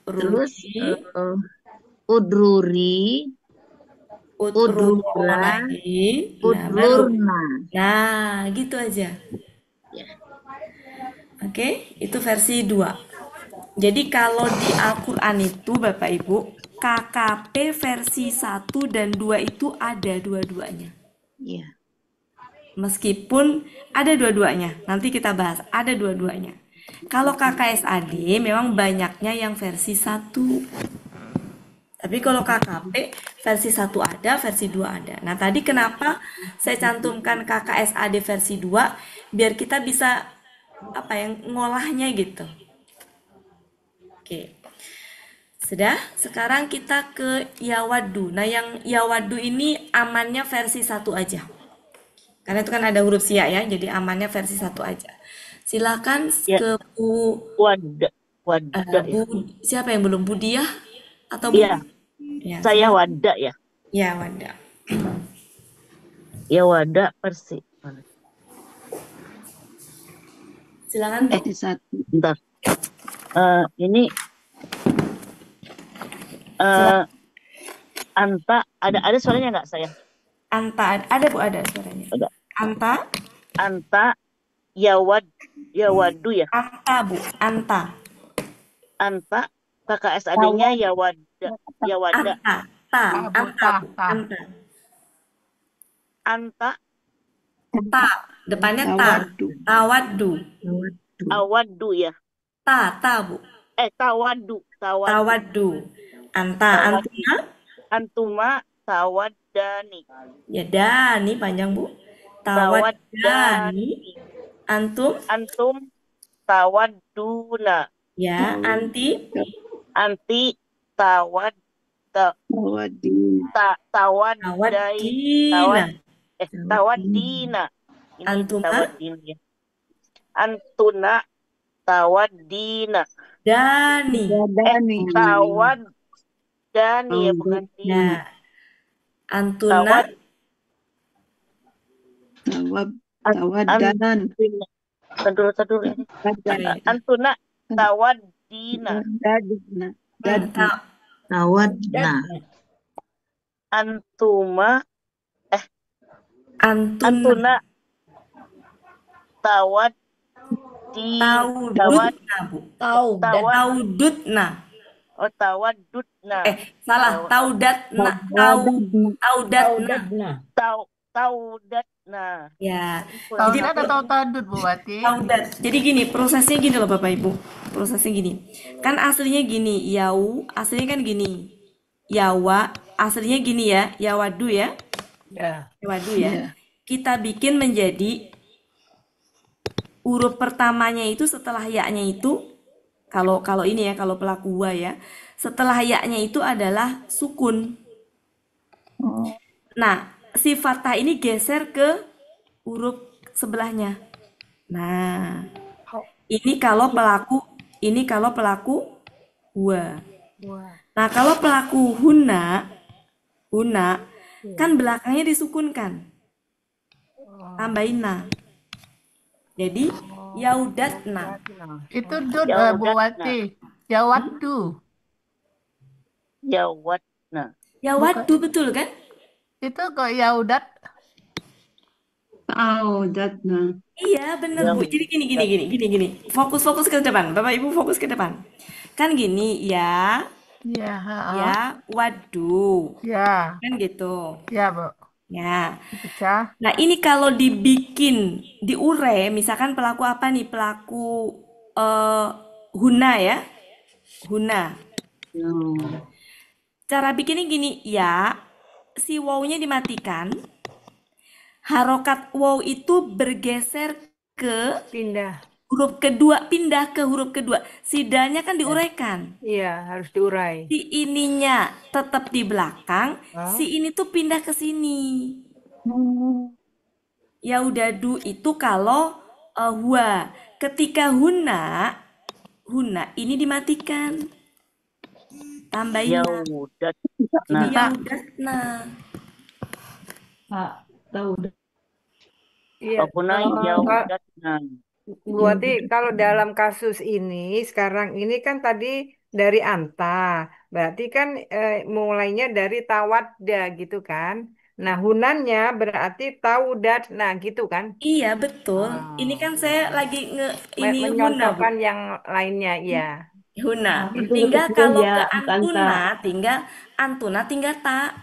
Terus udruri. Udrura. Udrurna. Nah, gitu aja. Ya. Oke, itu versi 2. Jadi kalau di Al-Quran itu Bapak Ibu, KKP versi 1 dan 2 itu ada dua-duanya. Iya. Meskipun ada dua-duanya, nanti kita bahas, ada dua-duanya. Kalau KKSAD memang banyaknya yang versi 1. Tapi kalau KKP versi 1 ada, versi 2 ada. Nah tadi kenapa saya cantumkan KKSAD versi 2, biar kita bisa ngolahnya gitu. Oke. Sudah, sekarang kita ke Yawaddu. Nah, yang Yawaddu ini amannya versi 1 aja. Karena itu kan ada huruf siya ya, jadi amannya versi 1 aja. Silakan ke Bu Wada. Wada ya. Siapa yang belum? Budiah atau Iya, Ya, saya silakan. wada ya. Ya, Wanda. Ya wada persi. Silakan, Bu. Bentar. Ini Silakan. anta ada suaranya nggak saya? Anta, ada Bu, ada suaranya. Ada. Anta, yawadu ya. Anta, Bu, Anta. Anta KKSAD-nya yawada. Anta, Bu, Anta. Anta Ta, depannya ta. Tawaddu. awadu ya. Ta, Bu. Tawadu. Tawaddu. Anta, Antuma tawaddani. Ya, dani panjang, Bu. Tawaddani. Antum tawadduna. Ya, anti tawaddina. Antuma Tawaddina. Antuna tawaddina. dani. Tawaddani ya, bukan di. Nah, antuna Tawaddan. Tedur ini. Antuna tawaddina. Tawadna. Antuna taudutna. Oh, tawaddutna. Salah, taudatna. Taudatna. Ya. Taudat atau taudut, Bu Wati? Taudat. Jadi gini, prosesnya gini loh Bapak Ibu. Prosesnya gini. Kan aslinya gini, aslinya kan gini. Yawa, aslinya gini ya, yawadu ya. Yawadu ya. Kita bikin menjadi huruf pertamanya itu setelah yaknya itu, kalau ini ya, kalau pelaku wa ya, setelah yaknya itu adalah sukun. Nah, si fathah ini geser ke huruf sebelahnya. Nah, ini kalau pelaku wa. Nah, kalau pelaku huna kan belakangnya disukunkan. Tambahin na. Jadi yaudatna. Itu dud, Bu Wati. Yawaddu. Yawaddu betul kan? Itu kok yaudat. Taudatna. Iya bener Bu. Jadi gini. Fokus ke depan. Bapak Ibu fokus ke depan. Kan gini ya. Ya, wadu. Ya. Kan gitu. Ya, Bu. Ya. Pecah. Nah, ini kalau diure, misalkan pelaku apa nih? Pelaku huna ya. Huna. Cara bikinnya gini, ya. Si wawunya dimatikan. Harokat waw itu bergeser ke huruf kedua, pindah ke huruf kedua. Sidanya kan diuraikan. Iya, harus diurai. Si ininya tetap di belakang, si ini tuh pindah ke sini. Yaudadu itu kalau huwa. Ketika huna ini dimatikan. Tambahin jadi yaudatna. Iya. Berarti kalau dalam kasus ini sekarang ini kan tadi dari anta, berarti kan mulainya dari tawadda gitu kan. Nah, hunannya berarti taudat, nah gitu kan? Iya betul. Ini kan saya lagi menyontohkan yang lainnya, ya. Huna. Tinggal kalau ke antuna tinggal ta.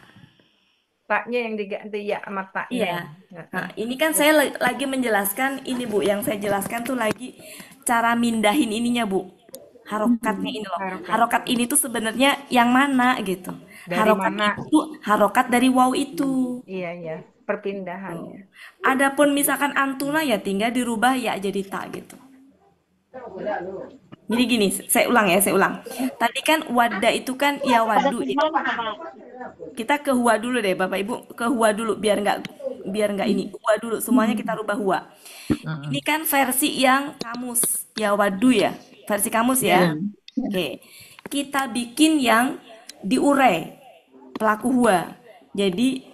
Taknya yang diganti ya sama taknya. Iya. Nah, ini kan saya lagi menjelaskan ini Bu, yang saya jelaskan tuh lagi cara mindahin ininya Bu. Harokatnya ini loh. Harokat ini tuh sebenarnya yang mana gitu. Harokat itu harokat dari waw itu. Iya, perpindahannya. Adapun misalkan antuna ya tinggal dirubah ya jadi ta gitu. Jadi gini, saya ulang. Tadi kan wada itu kan ya wadu. Kita ke huwa dulu deh Bapak Ibu, ke huwa dulu biar nggak ini. Huwa dulu, semuanya kita rubah huwa. Ini kan versi yang kamus ya wadu ya. versi kamus Ya. ya. Oke. Kita bikin yang diurai pelaku hua. Jadi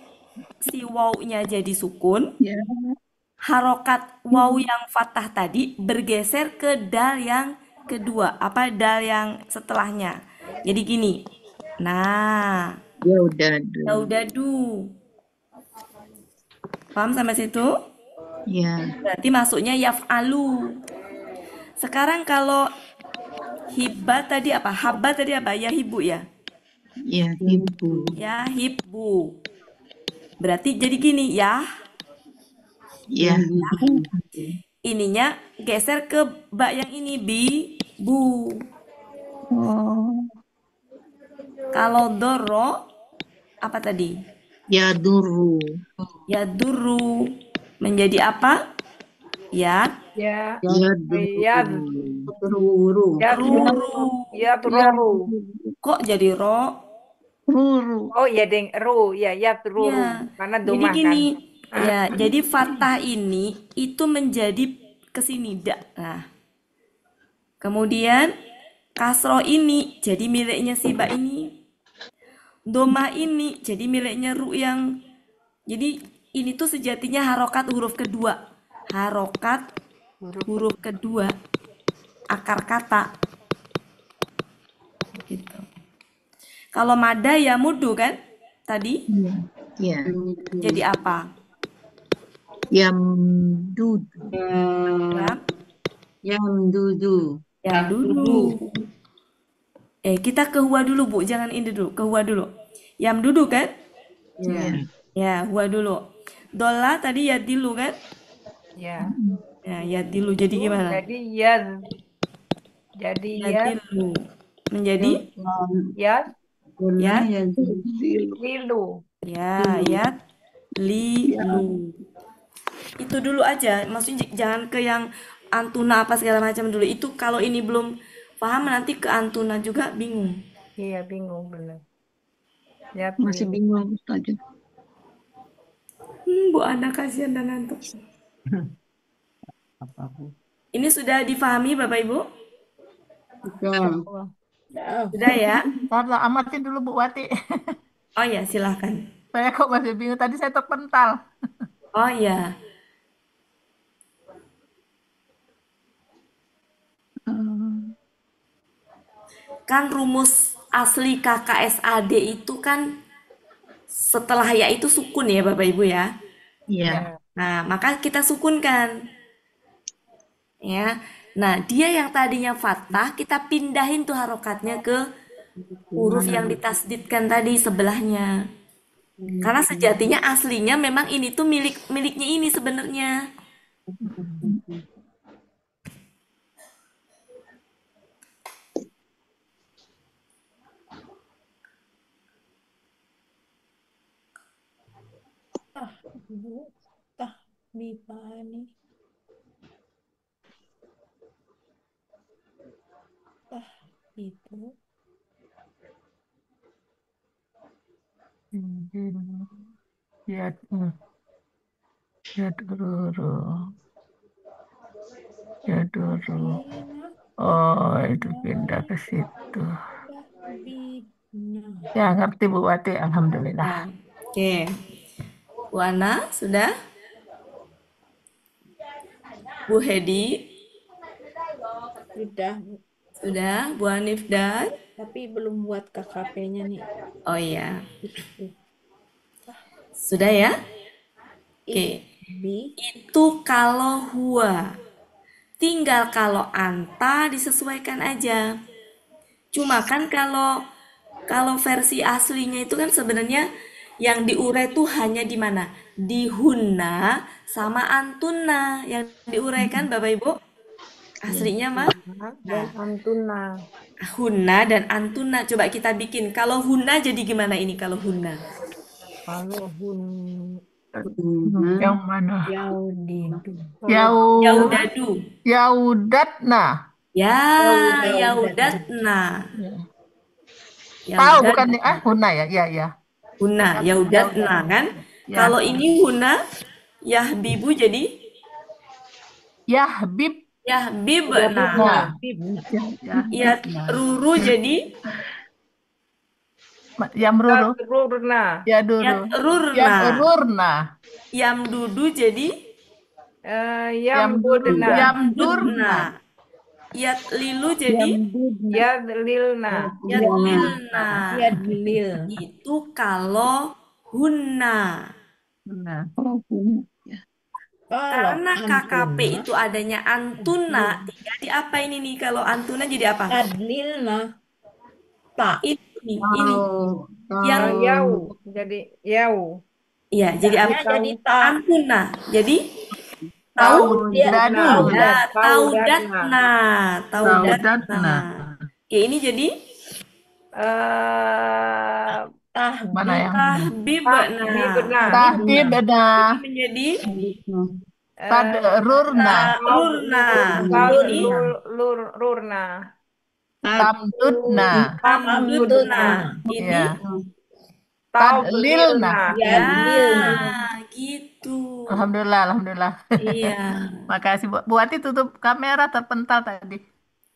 si wawunya jadi sukun, Ya. harokat wawu yang fathah tadi bergeser ke dal yang kedua, apa dal yang setelahnya. Jadi gini. Nah, Ya udah. yaudadu. Paham sampai situ? Ya. Berarti masuknya yaf'alu. Sekarang kalau hibba tadi apa? Habba tadi apa? Ya hibu ya? Ya ibu. Ya hibbu. Berarti jadi gini ya. Ya. Ininya geser ke ba yang ini bi bu. Oh. Kalau doro apa tadi? Ya duru. Ya duru menjadi apa? Ya Ya, Ya ya, duru. ya, ruru. ya, ruru. Kok jadi ro? Ruru. Oh ya, deng, ru, ya, ruru. Ya. Karena Jadi domah kan. gini. Ya, jadi fathah ini itu menjadi kesini dak. Nah, kemudian kasroh ini jadi miliknya si ba ini. Domah ini jadi miliknya ru yang. Jadi ini tuh sejatinya harokat huruf kedua. Harokat huruf kedua akar kata. Gitu. Kalau mada ya mudu kan tadi? Ya. Jadi apa? Yamdudu. Ya, Yamdudu. yang dulu. Kita ke huwa dulu, Bu. Jangan ini dulu, ke huwa dulu. Yam duduk kan? Ya. Ya, huwa dulu. Dola tadi ya dilu kan? Ya. Ya, ya dilu. Jadi gimana? Jadi ya. Jadi Ya ya. dilu. Menjadi? Ya. Ya. Lilu. Ya, ya. Lilu. Itu dulu aja. Maksudnya jangan ke yang antuna apa segala macam dulu. Itu kalau ini belum paham nanti ke antuna juga bingung. Iya, bingung benar. Ya, Masih bingung Ustazah. Bu Ana kasihan dan ngantuk. Apa Bu? Ini sudah difahami Bapak Ibu? Sudah. Sudah ya? Ntar amatin dulu Bu Wati. Oh ya, silahkan. Saya kok masih bingung. Tadi saya terpental. Oh ya. Kan rumus asli KKSAD itu kan setelah ya itu sukun ya Bapak Ibu ya. Iya. Nah, maka kita sukunkan. Ya. Nah, dia yang tadinya fathah kita pindahin tuh harokatnya ke huruf yang ditasdidkan tadi sebelahnya. Karena sejatinya aslinya memang ini tuh miliknya ini sebenarnya. Bu, bipani. Itu. Ya, ya dulu. Ya dulu. Oh, itu pindah ke situ. Ya, ngerti Bu Wati. Alhamdulillah. Oke. Bu Ana, sudah? Bu Hedi? Sudah, Sudah. Bu Hanif dan? tapi belum buat KKP-nya nih. Oh iya. Sudah ya? Oke. Itu kalau huwa. Tinggal kalau anta disesuaikan aja. Cuma kan kalau versi aslinya itu kan sebenarnya yang diurai tuh hanya di mana? Di hunna sama antuna yang diuraikan Bapak Ibu. Aslinya mah dan antuna. hunna dan antuna. Coba kita bikin. Kalau hunna jadi gimana ini kalau hunna? Kalau Yang mana? Yaudadu. Yaudatna. Ya, yaudatna. Tahu bukan nih? Huna ya? Ya, ya. Huna, yaudatna kan? Ya. Kalau ini huna, yahbibu jadi? Yahbib. Yahbibna. Nah, Ya ruru jadi Yamruru. Yadrurna. Yaduru. Yadrurna. Yadurna. Yamdudu jadi Yamdudna. Yamdudna. Yatlilu jadi Yadlilna. Yadlilna. Yadlil. Itu kalau hunna. Nah, Karena KKP antuna, itu adanya antuna, tinggal di apa ini nih? Kalau antuna jadi apa? Tadlilna. Tak. Ini, ini. Yang Yau. Jadi yau. ya, jadi apa? Ya, jadi tak. Antuna. Jadi tahu Dadu. ya, Taudatna. taudatna. Oke, ini jadi Mana yang tahbibna. Tahbibna. Ini menjadi Tadrurna. rurna. Ini Rurna. Tamdudna. tamdudna. Ini Ya. Tadlilna. ya, Yadlilna. gitu. Alhamdulillah. Iya. Makasih Bu Ati, tutup kamera terpental tadi.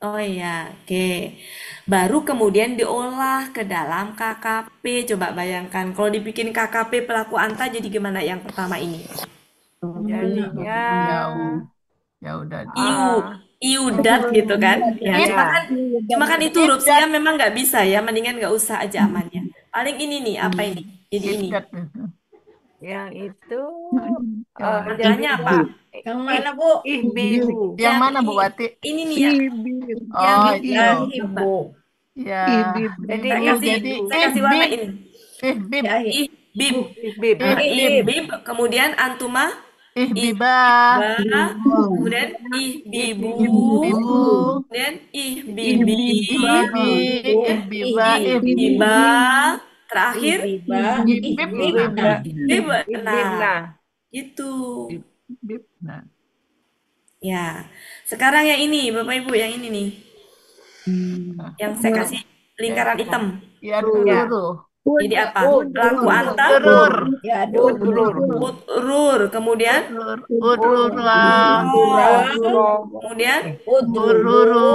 Oh iya, oke. Baru kemudian diolah ke dalam KKP. Coba bayangkan kalau dibikin KKP pelaku anta jadi gimana yang pertama ini? Jadinya Ya udah. Iudat gitu kan? Ya, cuma kan itu huruf sia memang nggak bisa ya, mendingan nggak usah aja amannya. Paling ini nih, apa ini? Jadi ini. yang itu Panggilannya apa? Yang mana, Bu? ihbibu. Yang mana Bu Wati? Ini nih ya. Oh, Ya, itu. Ibu. Ya. Jadi Saya kasih warna ini. Ihbib. Ya, Ihbib. ihbib. Ihbib. Kemudian antuma. Ihbiba. Kemudian ihbibu. Kemudian ihbibi. Ihbiba. Ihbiba. Terakhir Iba. Nah, gitu. Nah. Ya. Sekarang yang ini, Bapak Ibu, yang ini nih. Yang saya kasih lingkaran hitam. Ya dulu. Jadi apa? Pelaku anta. Terur. Ya, Udrur. Utrur. Kemudian Udurlah. kemudian Udruru.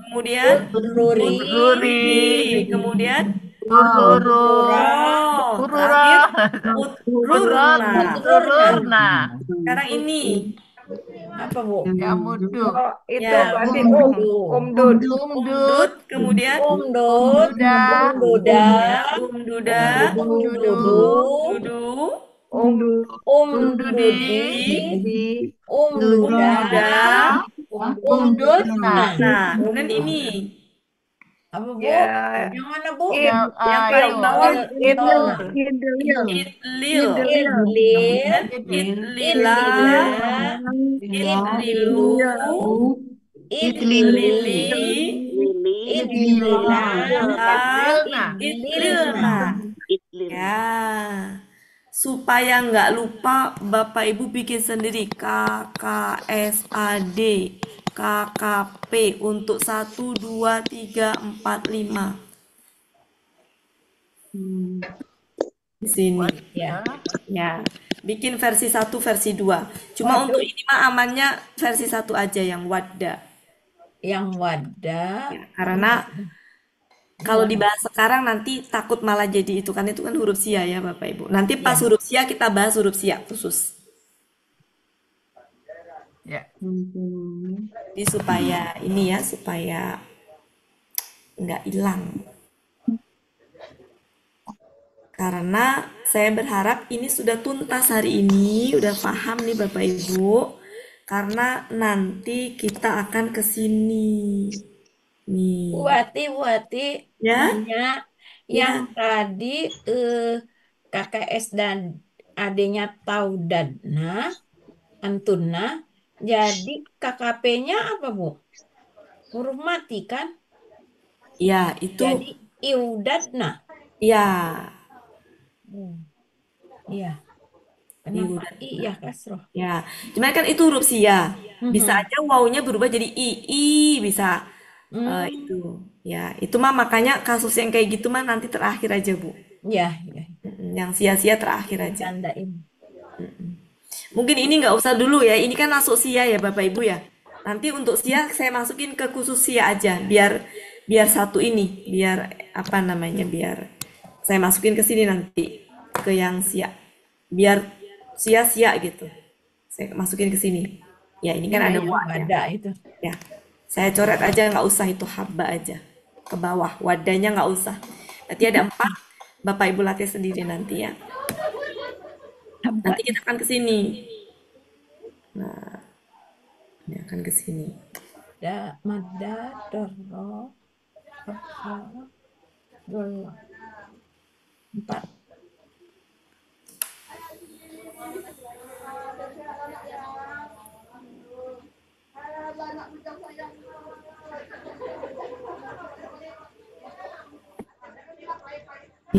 kemudian Udruri. Udruri. Kemudian Udurura. terakhir utrurna. Udurna. Sekarang ini Apa, Bu? Ya mudu. Itu Ya, berarti Umdud. umdud, kemudian Umdud. Duda. Umduda. umduda, Umdudu. dudu, Umdudi. Umduda. Umdudna. nah, kemudian ini Apa, Bu? Ya. Yang mana, Bu? yang paling bawah Idlil. idlil, Idlil. idlila, idlilu, Idlili. idlili, Idlila. idlilna. Ya, supaya nggak lupa Bapak Ibu bikin sendiri KKSAD, KKP untuk 1, 2, 3, 4, 5. Di sini. Ya. Bikin versi 1, versi 2. Cuma untuk ini mah amannya versi 1 aja yang wadda. Yang wadah. Ya, karena kalau dibahas sekarang nanti takut malah jadi itu kan huruf sia ya Bapak Ibu. Nanti pas huruf sia kita bahas huruf sia khusus. Ya. Jadi supaya ini ya, supaya nggak hilang. Karena saya berharap ini sudah tuntas hari ini, udah paham nih Bapak Ibu. Karena nanti kita akan ke sini. Nih. Buati. Ya? Nanya yang tadi KKS dan adanya Taudadna, Antuna. Jadi KKP-nya apa, Bu? Huruf mati kan? Ya, itu. Jadi Iudadna. Ya. Iya. Kenapa iya kasroh? Ya, cuman kan itu huruf sia. Bisa aja wawunya berubah jadi i bisa. Itu. Ya, itu mah makanya kasus yang kayak gitu mah nanti terakhir aja, Bu. Iya. Yang sia-sia terakhir aja. Tandain. Mungkin ini nggak usah dulu ya. Ini kan masuk sia ya Bapak Ibu ya. Nanti untuk sia saya masukin ke khusus sia aja, biar satu ini, biar apa namanya, biar saya masukin ke sini nanti ke yang sia, biar sia-sia gitu. Saya masukin ke sini. Ya ini kan ada buahnya. Ada itu. Ya, saya coret aja, nggak usah itu haba aja ke bawah, wadahnya nggak usah. Nanti ada 4, Bapak Ibu latih sendiri nanti ya. Nanti kita akan ke sini. Nah, ini akan ke sini. Mada, doro, doro. 4.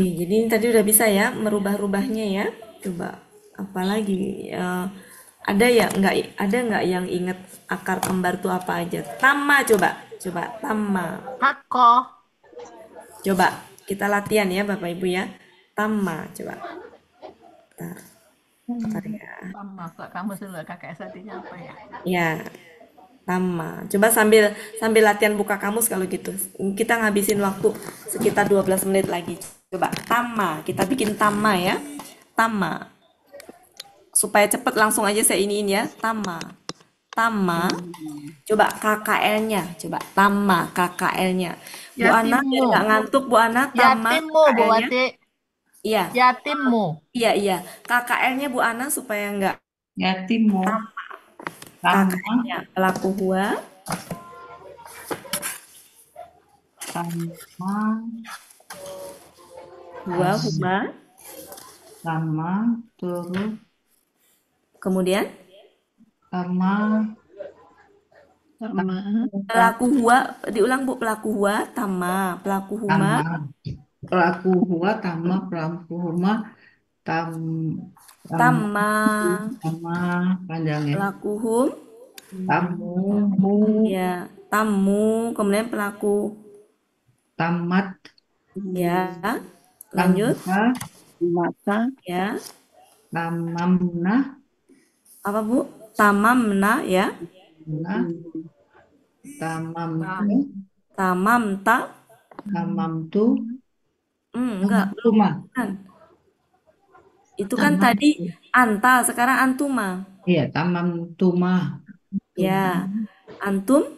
Jadi ini tadi udah bisa ya merubah-rubahnya ya. Coba apalagi ada ya nggak yang inget akar kembar tuh apa aja? Tama, coba tama. Hako. Coba kita latihan ya Bapak Ibu ya. Tama, coba. Bentar ya. Tama, kamu dulu KKS artinya apa ya? Ya, tama. Coba sambil latihan buka kamus kalau gitu. Kita ngabisin waktu sekitar 12 menit lagi. Coba tama, kita bikin tama ya. Tama. Supaya cepet langsung aja saya iniin ya. Tama. Coba KKL-nya. Coba tama KKL-nya. Bu Ana biar nggak ngantuk Bu Ana. Tama Yatimmu, Bu Wati. Iya. Yatimmu. Iya. KKL-nya Bu Ana supaya nggak yatimmu. KKL-nya pelaku hua. Tama. Hua, huma. Tama, terus. Kemudian? Tama. Pelaku hua, diulang Bu, pelaku hua, tama, pelaku huma. Pelaku hua, tama, pelaku huma, Tama. Panjangnya. Pelaku hum. Tamu. Ya, tamu, kemudian pelaku. Tamat. Ya, lanjut. Mata. Ya. Tamamna. Apa Bu? Tamamna ya. Tamamta. Tamamtu. Enggak. Tuma. Itu kan tadi anta, sekarang antuma. Iya, tamamtuma. Ya. Antum.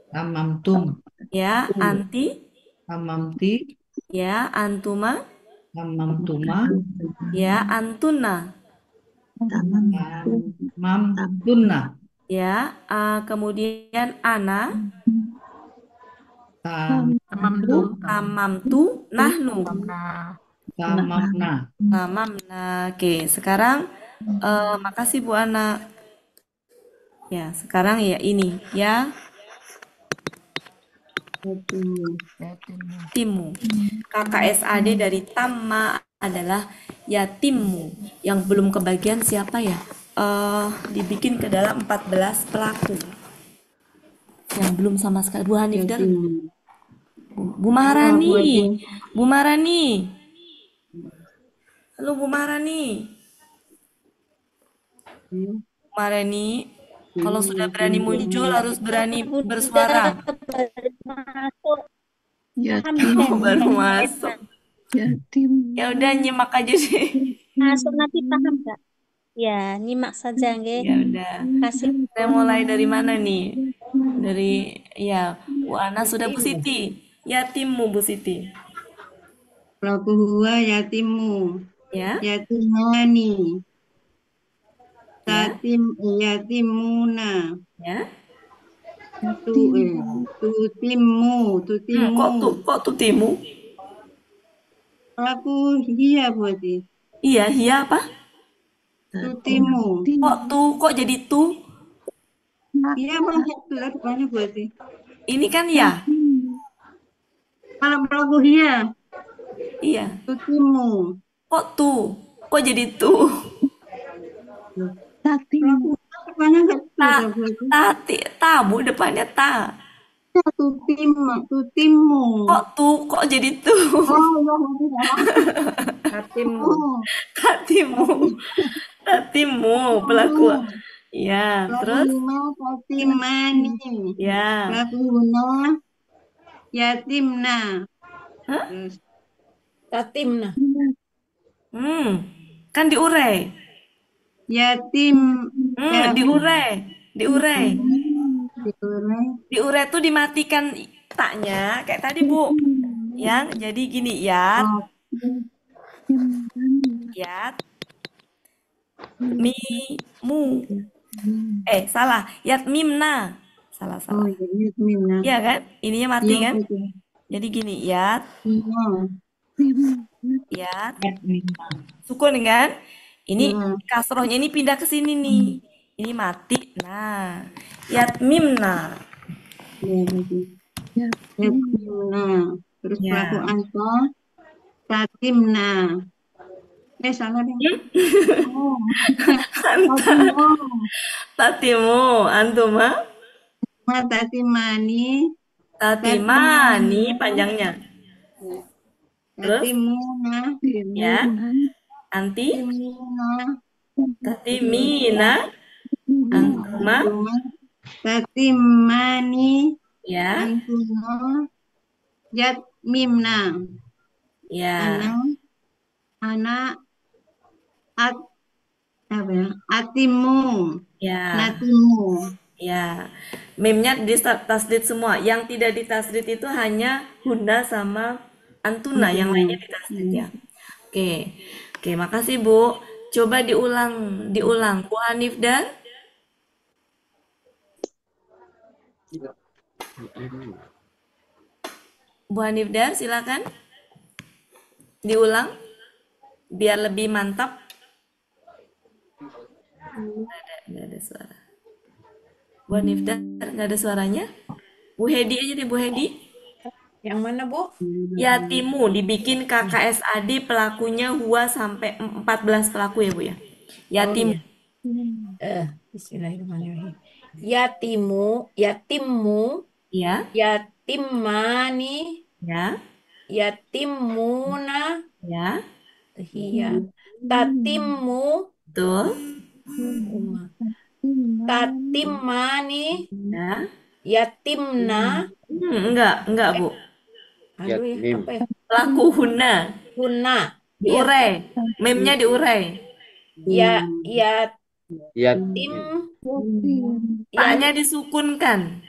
Tamamtum. Ya, anti. Tamamti. Ya, antuma. Tamamtuma. Ya, antuna. Tamamtunna. Ya, kemudian ana. Tamamtu. Nahnu. Tamamna. Oke, sekarang makasih Bu Ana. Ya, sekarang ya ini ya. Yatimmu. KKSAD dari Tama adalah yatimmu. Yang belum kebagian siapa ya? Dibikin ke dalam 14 pelaku. Yang belum sama sekali. Bu Hanif dan Bu Maharani. Bu Maharani. Halo Bu Maharani. Bu Maharani. Kalau sudah berani muncul harus berani bersuara. Yatim. Baru masuk. Yatim. Ya udah nyimak aja sih. Masuk nanti paham nggak? Ya, nyimak saja nggih. Ya udah. Kasih. Kita mulai dari mana nih? Dari ya Bu Ana sudah Bu Siti. Yatimmu Bu Siti. Pelaku hua yatimmu. Ya. Yatimani. Yatimuna. Ya. Tutimu. Kok tutimu? Pelaku hia berarti. Iya, hia apa? Tutimu. Kok jadi tu? Iya bang, itu lah depannya berarti. Ini kan ya. Kalau pelaku hia. Iya. Tutimu. Kok tu? Kok jadi tu? Pelaku depannya enggak tabu depannya ta. Tutimu. Kok tu? Kok jadi tu? Hatimu. Hatimu pelaku. Ya, terus? Rahima tatimani. Ya. Lakuhuna yatimna. Hah? Terus Tatimna. Kan diurai. yatim. Diurai. Diurai. Diurai tuh dimatikan taknya kayak tadi, Bu. Yang jadi gini, yat. Yat. Mimu. Salah. Yat mimna. Salah. Iya kan? Ininya mati kan? Jadi gini, yat. Yat. Sukun kan? Ini kasrohnya ini pindah ke sini nih. Ini mati. Nah, yat mimna. Yatimna. Terus pelaku anta tatimna. Salah deh. Tatimu, antuma? Tatimani. Tatimani panjangnya. Terus? Tatimuna. Ya. Anti? Tatimina. Antuma? Tatimani. Ya. Antuma. Yatmimna. Ya. Anak atimu. Ya. Natimu. Ya. Memnya di tasdid semua. Yang tidak ditasdid itu hanya huna sama antuna. Yang lainnya ditasdid ya. Oke. Oke, makasih Bu. Coba diulang. Bu Hanif dan Bu Hanifdar, silakan diulang biar lebih mantap. Nggak ada suara. Bu Hanifdar nggak ada suaranya. Bu Hedi aja deh, Bu Hedi. Yang mana, Bu? Yatimu dibikin KKSAD pelakunya huwa sampai 14 pelaku ya, Bu ya. Yatimu. Bismillahirrahmanirrahim. Yatimmu, ya. Yatimani, ya. Yatimuna, ya. Iya. Tatimmu, betul. Tatimani, ya. Yatimna. Enggak, Bu. Aduh ya, apa ya? Pelaku huna. Diurai. Memnya diurai. Taknya disukunkan.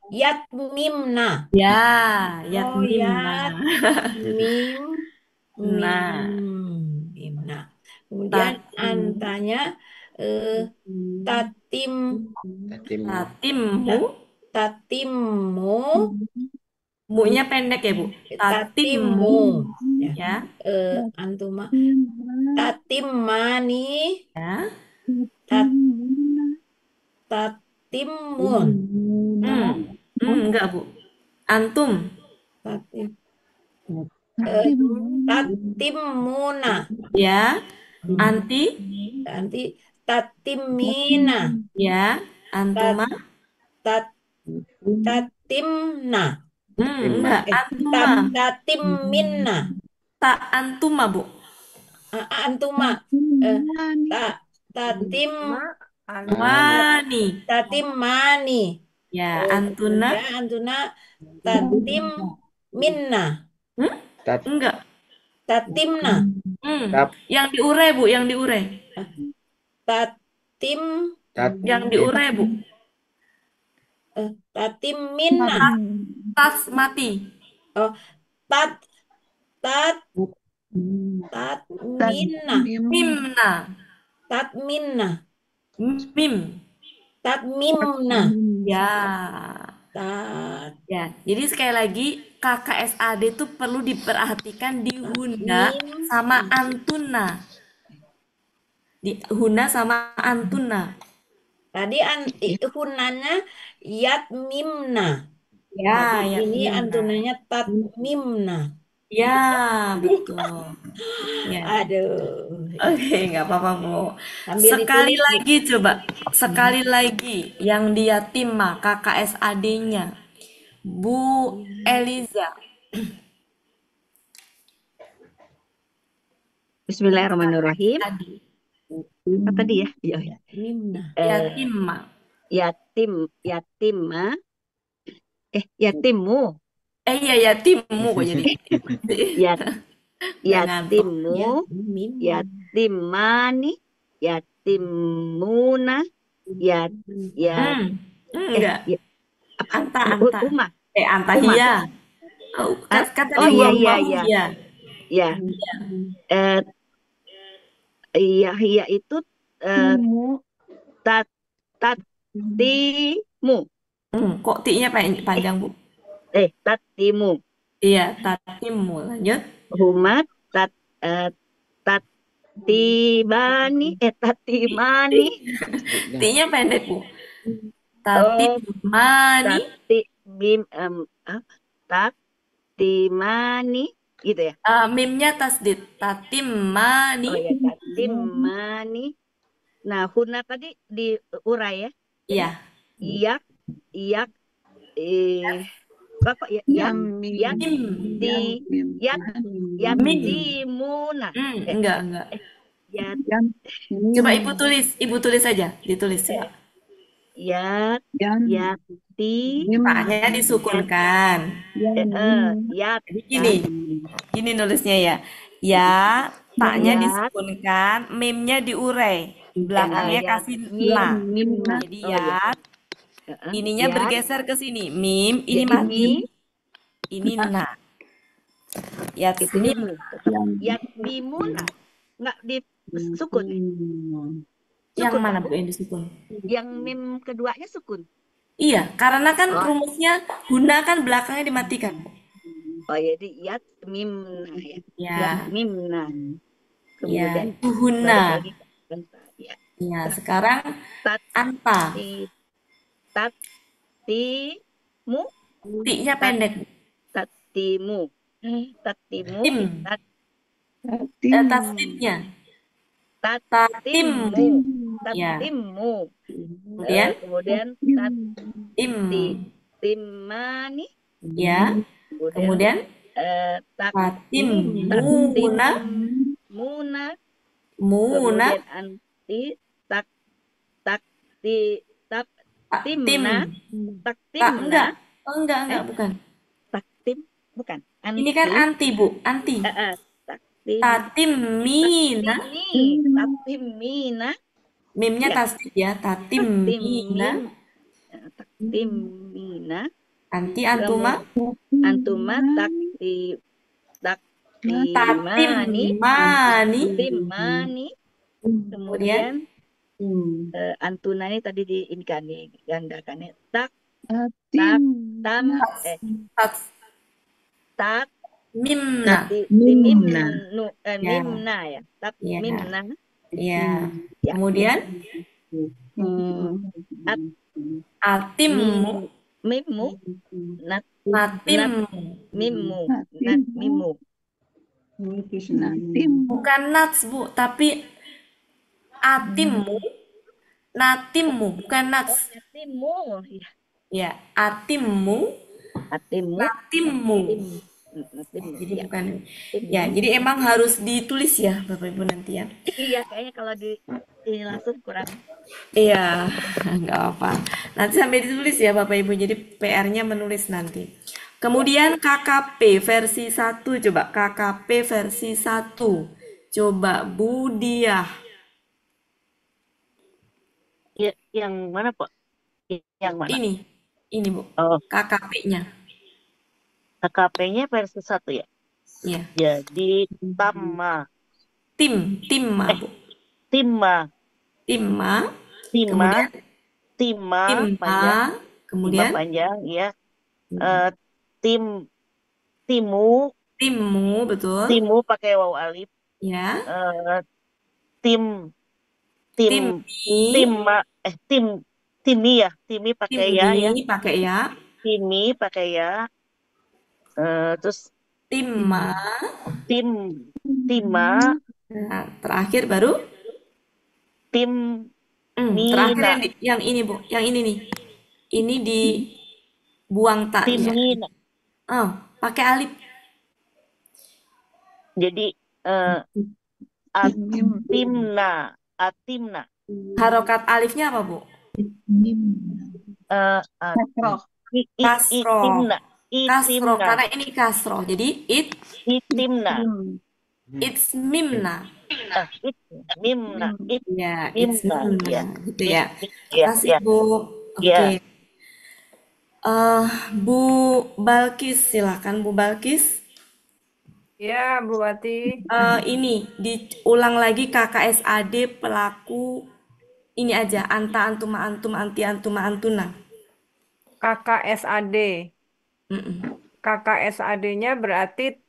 Yatmimna. Ya, yatmimna. Mimna. Kemudian antanya tatimmu. Mu-nya pendek ya, Bu. Tatimmu. Ya. Antuma. Tatimani. Ya. Tatimun. Enggak, Bu. Antum. Tatimuna. Ya. Anti. Tatimina. Ya. Antuma. Tatimna. Enggak. Antuma. Tatimminna. Tak antuma, Bu. Antuma. Tatimani. Ya, antuna. Ya, antuna. Tatimminna. Enggak. Tatimna. Yang diurai, Bu, yang diurai. Yang diurai, Bu. Tatimminna. Tas mati. Oh, tatminna. Tatminna. Tatmimna. Ya. Ya, jadi sekali lagi KKSAD itu perlu diperhatikan di huna sama antuna. Di huna sama antuna. Tadi hunanya yatmimna. Ya, ini antunanya tatmimna. Ya, betul. Ya. Aduh. Oke, nggak apa-apa, Bu. Sekali lagi yang di yatimah KKSAD-nya. Bu Eliza. Bismillahirrahmanirrahim. Apa tadi ya? Iya, ya. Yatimna. Yatimma. Yatimma. Yatimmu. Iya yatimmu kok jadi. Yat, Nggak ngantuk. yatimmu. Yatimani. Yatimuna. Enggak. Anta. Uma. Antahia. Kata Oh di iya. Ya. Iya itu tatimu. Kok ti-nya panjang, Bu? Tatimu. Iya, tatimu. Lanjut. Huma tatimani. Ti-nya pendek, Bu. Tatimani. Tatimani gitu ya. Mimnya tasdid. Tatimani. Oh ya, tatimani. Nah, huna tadi diurai ya. Iya. Bapak yatimuna. Enggak. Coba Ibu tulis saja, ditulis ya. Paknya disukunkan. Jadi gini nulisnya ya. Ya, taknya disukunkan, mimnya diurai. Belakangnya kasih na. Jadi ya, ininya bergeser ke sini. Mim, ini mati. Ini na. Yatmimuna. Nggak disukun. Yang mana Bu yang disukun? Yang mim keduanya sukun. Iya, karena kan rumusnya huna kan belakangnya dimatikan. Oh jadi yatmimna ya. Yatmimna. Kemudian huna. Ya, sekarang anta. Tatimu. Ti-nya pendek. Tatimu. Tasdidnya. Tatimmu. Kemudian timani. Ya. Kemudian tatimuna. Kemudian anti taktimna. Enggak, bukan. Taktim, bukan. Ini kan anti, Bu. Anti. Tatimina. Mimnya tasdid ya. Tatimina. Anti antuma. Tatimani. Kemudian antuna ini tadi digandakan ya. Mimna ya. Mimna. Ya. Kemudian atimmu. Mimmu. Bukan nats, Bu, tapi atimmu. Natimmu, bukan nats. Atimmu. Ya, atimmu. Natimmu. Jadi bukan. Ya, jadi emang harus ditulis ya, Bapak Ibu nanti ya. Iya, kayaknya kalau ini langsung kurang. Iya, nggak apa. Nanti sampai ditulis ya Bapak Ibu. Jadi PR-nya menulis nanti. Kemudian KKP versi 1 coba. KKP versi 1. Coba Bu Diah. Yang mana, Pak? Yang mana? Ini Bu. KKP-nya. KKP-nya versi 1 ya? Iya. Jadi timma, Bu. Timma. Kemudian Panjang. Kemudian panjang ya. Timu, betul. Timu pakai waw alif. Ya. Timi ya. Timi pakai ya. Pakai ya. Timi pakai ya. Terus Timma. Nah, terakhir baru terakhir yang ini Bu, yang ini nih. Ini dibuang taknya. Pakai alif. Jadi atimna. atimna. Harokat alifnya apa, Bu? Kasroh. Kasroh. Itimna. Kasroh, Itimna. karena ini kasroh. Jadi Itimna. it's mimna. Mimna. Ya, it's Mimna. mimna. Ya. Gitu ya. Ya. Makasih, Bu. Oke. Ya. Bu Balkis, silakan Bu Balkis. Ya, Bu Wati. Ini diulang lagi KKSAD pelaku ini aja, anta antuma antum anti antuma antuna. KKSAD. KKSAD-nya berarti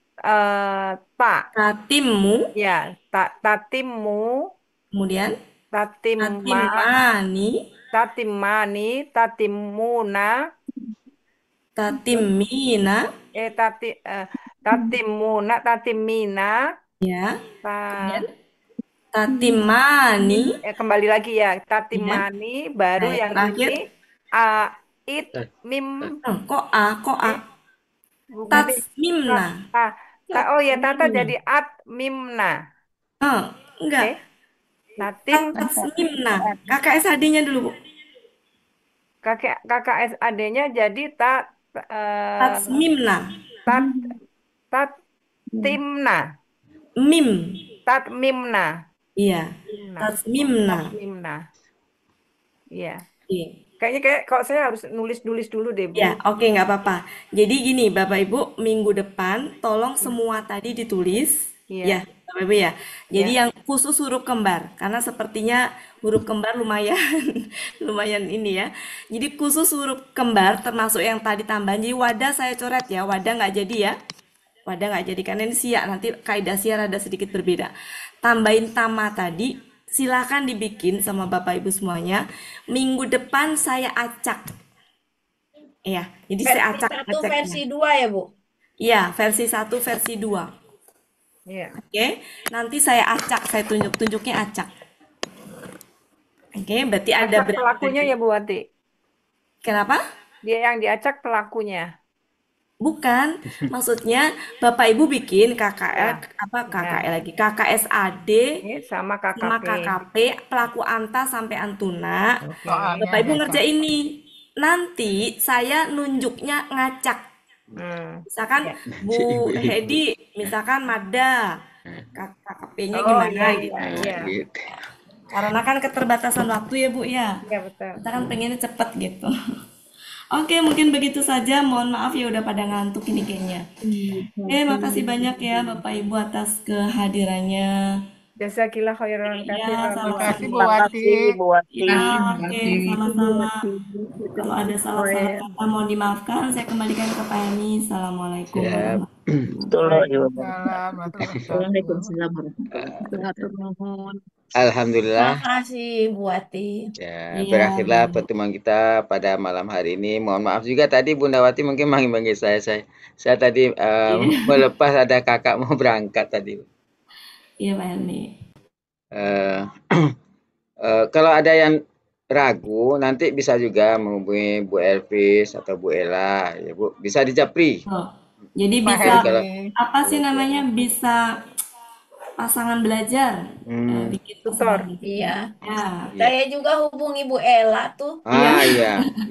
tak. Tatimmu. Ya, tatimmu. Kemudian tatimani, tatimuna, tatimina. Tatimuna, tatimina. Ya. Kemudian tatimani. Kembali lagi ya, tatimani. Ya. Baru yang terakhir. Mim. Kok A? Tatmimna. Oh ya, Tata jadi atmimna. Enggak. Tatmimna. KKSAD-nya dulu, Bu. KKSAD-nya jadi Tatmimna. Tatimna. Tatmimna. Iya. Tatmimna. Iya. Kayaknya kalau saya harus nulis dulu deh, Bu. Ya, oke, nggak apa-apa. Jadi gini, Bapak Ibu, minggu depan tolong semua tadi ditulis. Ya, Bapak Ibu ya. Jadi yang khusus huruf kembar, karena sepertinya huruf kembar lumayan ini ya. Jadi khusus huruf kembar termasuk yang tadi tambahan. Jadi wadah saya coret ya, wadah nggak jadi ya. Wadah nggak jadi, karena ini siak, nanti kaidah siak ada sedikit berbeda. Tambahin tama tadi. Silakan dibikin sama Bapak Ibu semuanya. Minggu depan saya acak. Iya, jadi saya acak. Versi 2 ya, Bu? Iya, versi 1, versi 2. Iya. Oke, nanti saya acak, saya tunjuknya acak. Oke, berarti ada pelakunya ya, Bu Wati. Kenapa? Dia yang diacak pelakunya. Bukan, maksudnya Bapak Ibu bikin KKSAD sama KKP, pelaku anta sampai antuna. Bapak Ibu ngerjain ini. Nanti saya nunjuknya ngacak. Misalkan Bu Hedi, misalkan Mada, KKP-nya gimana gitu. Karena kan keterbatasan waktu ya, Bu ya. Iya, betul. Kita kan pengennya cepet gitu. Oke, mungkin begitu saja. Mohon maaf ya udah pada ngantuk ini kayaknya. Makasih banyak ya Bapak Ibu atas kehadirannya. Jazakillah khairan katsiran. Terima kasih Bu Wati. Oke, sama-sama. Kalau ada salah-salah kata mohon dimaafkan. Saya kembalikan ke Pak Hemi. Assalamualaikum warahmatullahi. Alhamdulillah. Terima kasih Bu Wati. Ya, berakhirlah pertemuan kita pada malam hari ini. Mohon maaf juga tadi Bunda Wati mungkin manggil saya. Saya tadi melepas ada kakak mau berangkat tadi. Iya Pak Helmi. Kalau ada yang ragu nanti bisa juga menghubungi Bu Elvis atau Bu Ella ya Bu. Bisa di Japri. Jadi bisa apa sih namanya, bisa pasangan belajar bikin tutor. Iya. Saya juga hubungi Bu Ella tuh.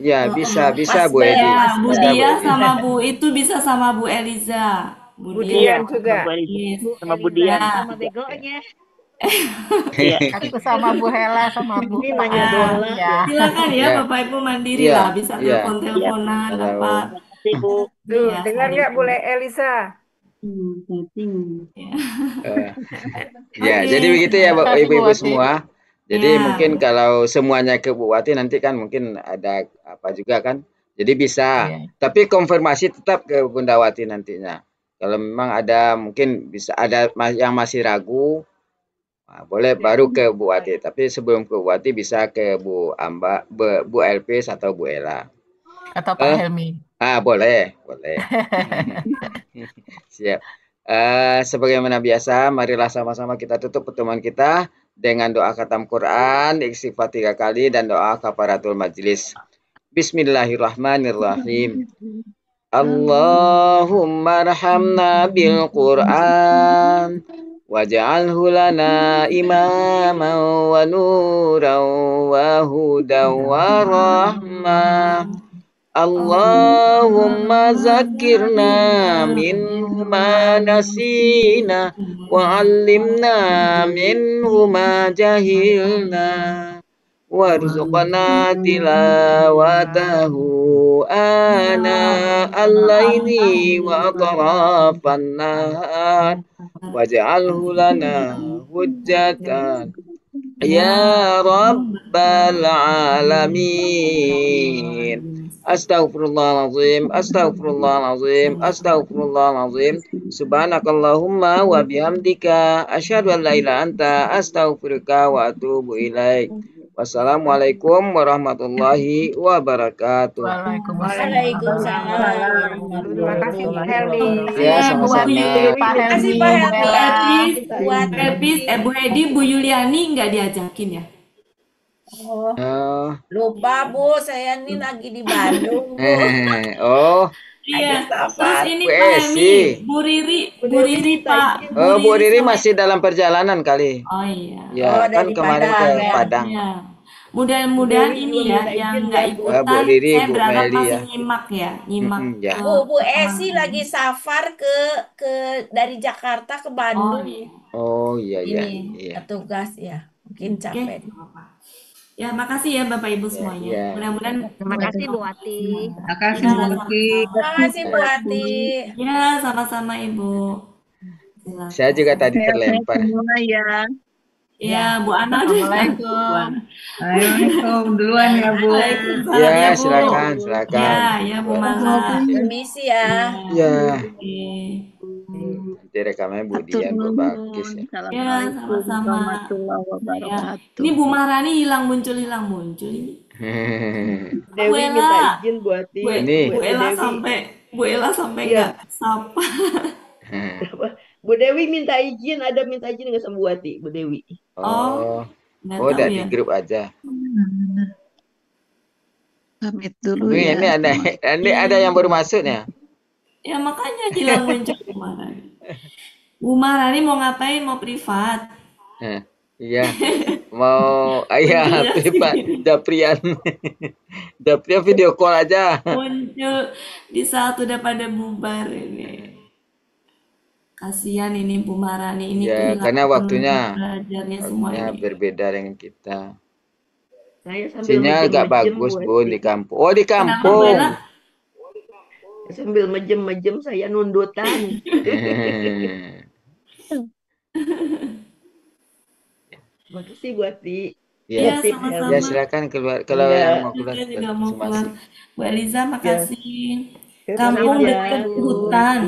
Iya bisa Bu Edi. Bu Dia sama Bu itu bisa sama Bu Eliza. Bu Dian juga. Sama Bu Dian. Sama begonya. Aku sama Bu Hela sama Bu. Silakan ya Bapak Ibu mandiri lah, bisa telepon-teleponan apa. Bu. Dengar nggak boleh Elisa? Jadi begitu ya Bapak Ibu semua. Jadi mungkin kalau semuanya ke Bu Wati nanti kan mungkin ada apa juga kan. Jadi bisa. Tapi konfirmasi tetap ke Bunda Wati nantinya. Kalau memang ada mungkin bisa ada yang masih ragu, boleh baru ke Bu Wati. Tapi sebelum ke Bu Wati bisa ke Bu Amba, Bu Elvis atau Bu Ella. Atau Pak Helmi. Boleh. Siap. Sebagaimana biasa, marilah sama-sama kita tutup pertemuan kita dengan doa khatam Quran, istighfar 3 kali dan doa kafaratul majlis. Bismillahirrahmanirrahim. Allahumma arhamna bil Quran waj'alhu lana imaman wa nuran wa hudan wa rahmah. Allahumma zakirna minhu ma nasina wa 'allimna minhu ma jahilna warzuqna tilawatahu ana al-laili wa atrafan nahar waj'alhu lana hujjatan ya rabbal alamin. Astaghfirullahalazim, astaghfirullahalazim, astaghfirullahalazim. Subhanakallahumma wa bihamdika asyhadu an la ilaha anta astaghfiruka wa atubu ilaik. Wassalamualaikum warahmatullahi wabarakatuh. Waalaikumsalam. Terima kasih Bu Helmi. Ya, sama-sama. Pak Kasih Helmi, Pak Bu Helmi Ella. ya. Buat Bu Hedi, Bu Yuliani nggak diajakin ya? Oh, lupa Bu, saya ini lagi di Bandung, Bu. Oh, Iya. Ada Terus safar. ini Bu Pak Esi. Helmi, Bu Riri Pak. Oh, Bu Riri sama- masih dalam perjalanan kali. Oh iya. Ya, Oh, kan dari kemarin Padang, ke ya. Padang. Ya. Mudah-mudahan ini ya yang nggak Bu ikutan, Riri, saya Bu berharap Meli masih ya. nyimak ya, nyimak Ya. ke Bu Esi lagi safar ke dari Jakarta ke Bandung. Oh, iya, iya. Ini Iya. petugas ya. Mungkin Oke. capek. Ya, makasih ya Bapak Ibu semuanya. iya. Mudah-mudahan Terima kasih Bu Ati. Makasih Ya, Bu Ati. Terima kasih Bu Ati. ya sama-sama Ibu. Silakan. Saya juga tadi Sehat-sehat terlempar. semua ya. Ya, Bu Ana udah. Assalamualaikum. Assalamualaikum duluan ya Bu. Waalaikumsalam Ya, ya Bu. silakan, silakan. Ya, ya Bu Mala. Permisi ya. Ya, Oke. nanti rekamnya Bu Dian, Bu Bakis ya. Ya, Assalamualaikum sama-sama. warahmatullahi Ya. wabarakatuh. Ini Bu Maharani hilang muncul ini. Bu Dewi minta Ella, izin Bu Ati. Ini. Bu Ella Dewi. sampai Iya. nggak sapa. Bu Dewi minta izin, minta izin nggak sama Bu Ati, Bu Dewi. Oh, Nggak oh, tahu udah ya. di grup aja. Pamit dulu Ini, ya. ini ada yang baru masuk ya. Ya makanya hilang muncul Bu Maharani. Bu Maharani mau ngapain? Mau privat. Iya, mau ayah privat, Daprian, Daprian video call aja. Muncul di saat udah pada bubar ini. Kasihan ini Bu Maharani ini Ya, kehilangan karena waktunya belajarnya semua ini. berbeda dengan kita. Saya sambil Sinyal agak mejem-mejem bagus, Bu Bun, Ati. di kampung. Oh, di Kenapa Bu kampung. Ella? Sambil mejem-mejem saya nundutan. Makasih Bu Ati. Ya, Ya, sama-sama. ya silakan keluar kalau Iya. yang mau keluar Kita juga mau keluar. masing-masing. Bu Eliza, makasih. Ya, Kampung sama-sama. dekat hutan.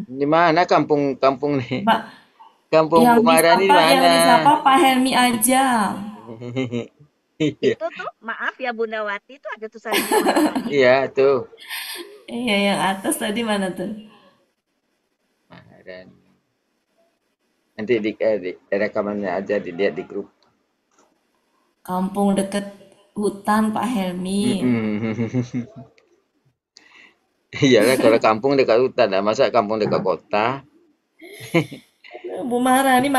Di mana kampung nih? Mbak, Kampung yang Bu Maharani di disapa mana? Pak Helmi aja. Iya, Itu tuh maaf ya Bunda Wati itu ada tulisannya Maharani. iya tuh. Iya, yang atas tadi mana tuh? Maharani. Nanti di rekamannya aja dilihat di grup. Kampung dekat hutan Pak Helmi. Iyalah kalau kampung dekat hutan, masa kampung dekat kota. Bu Maharani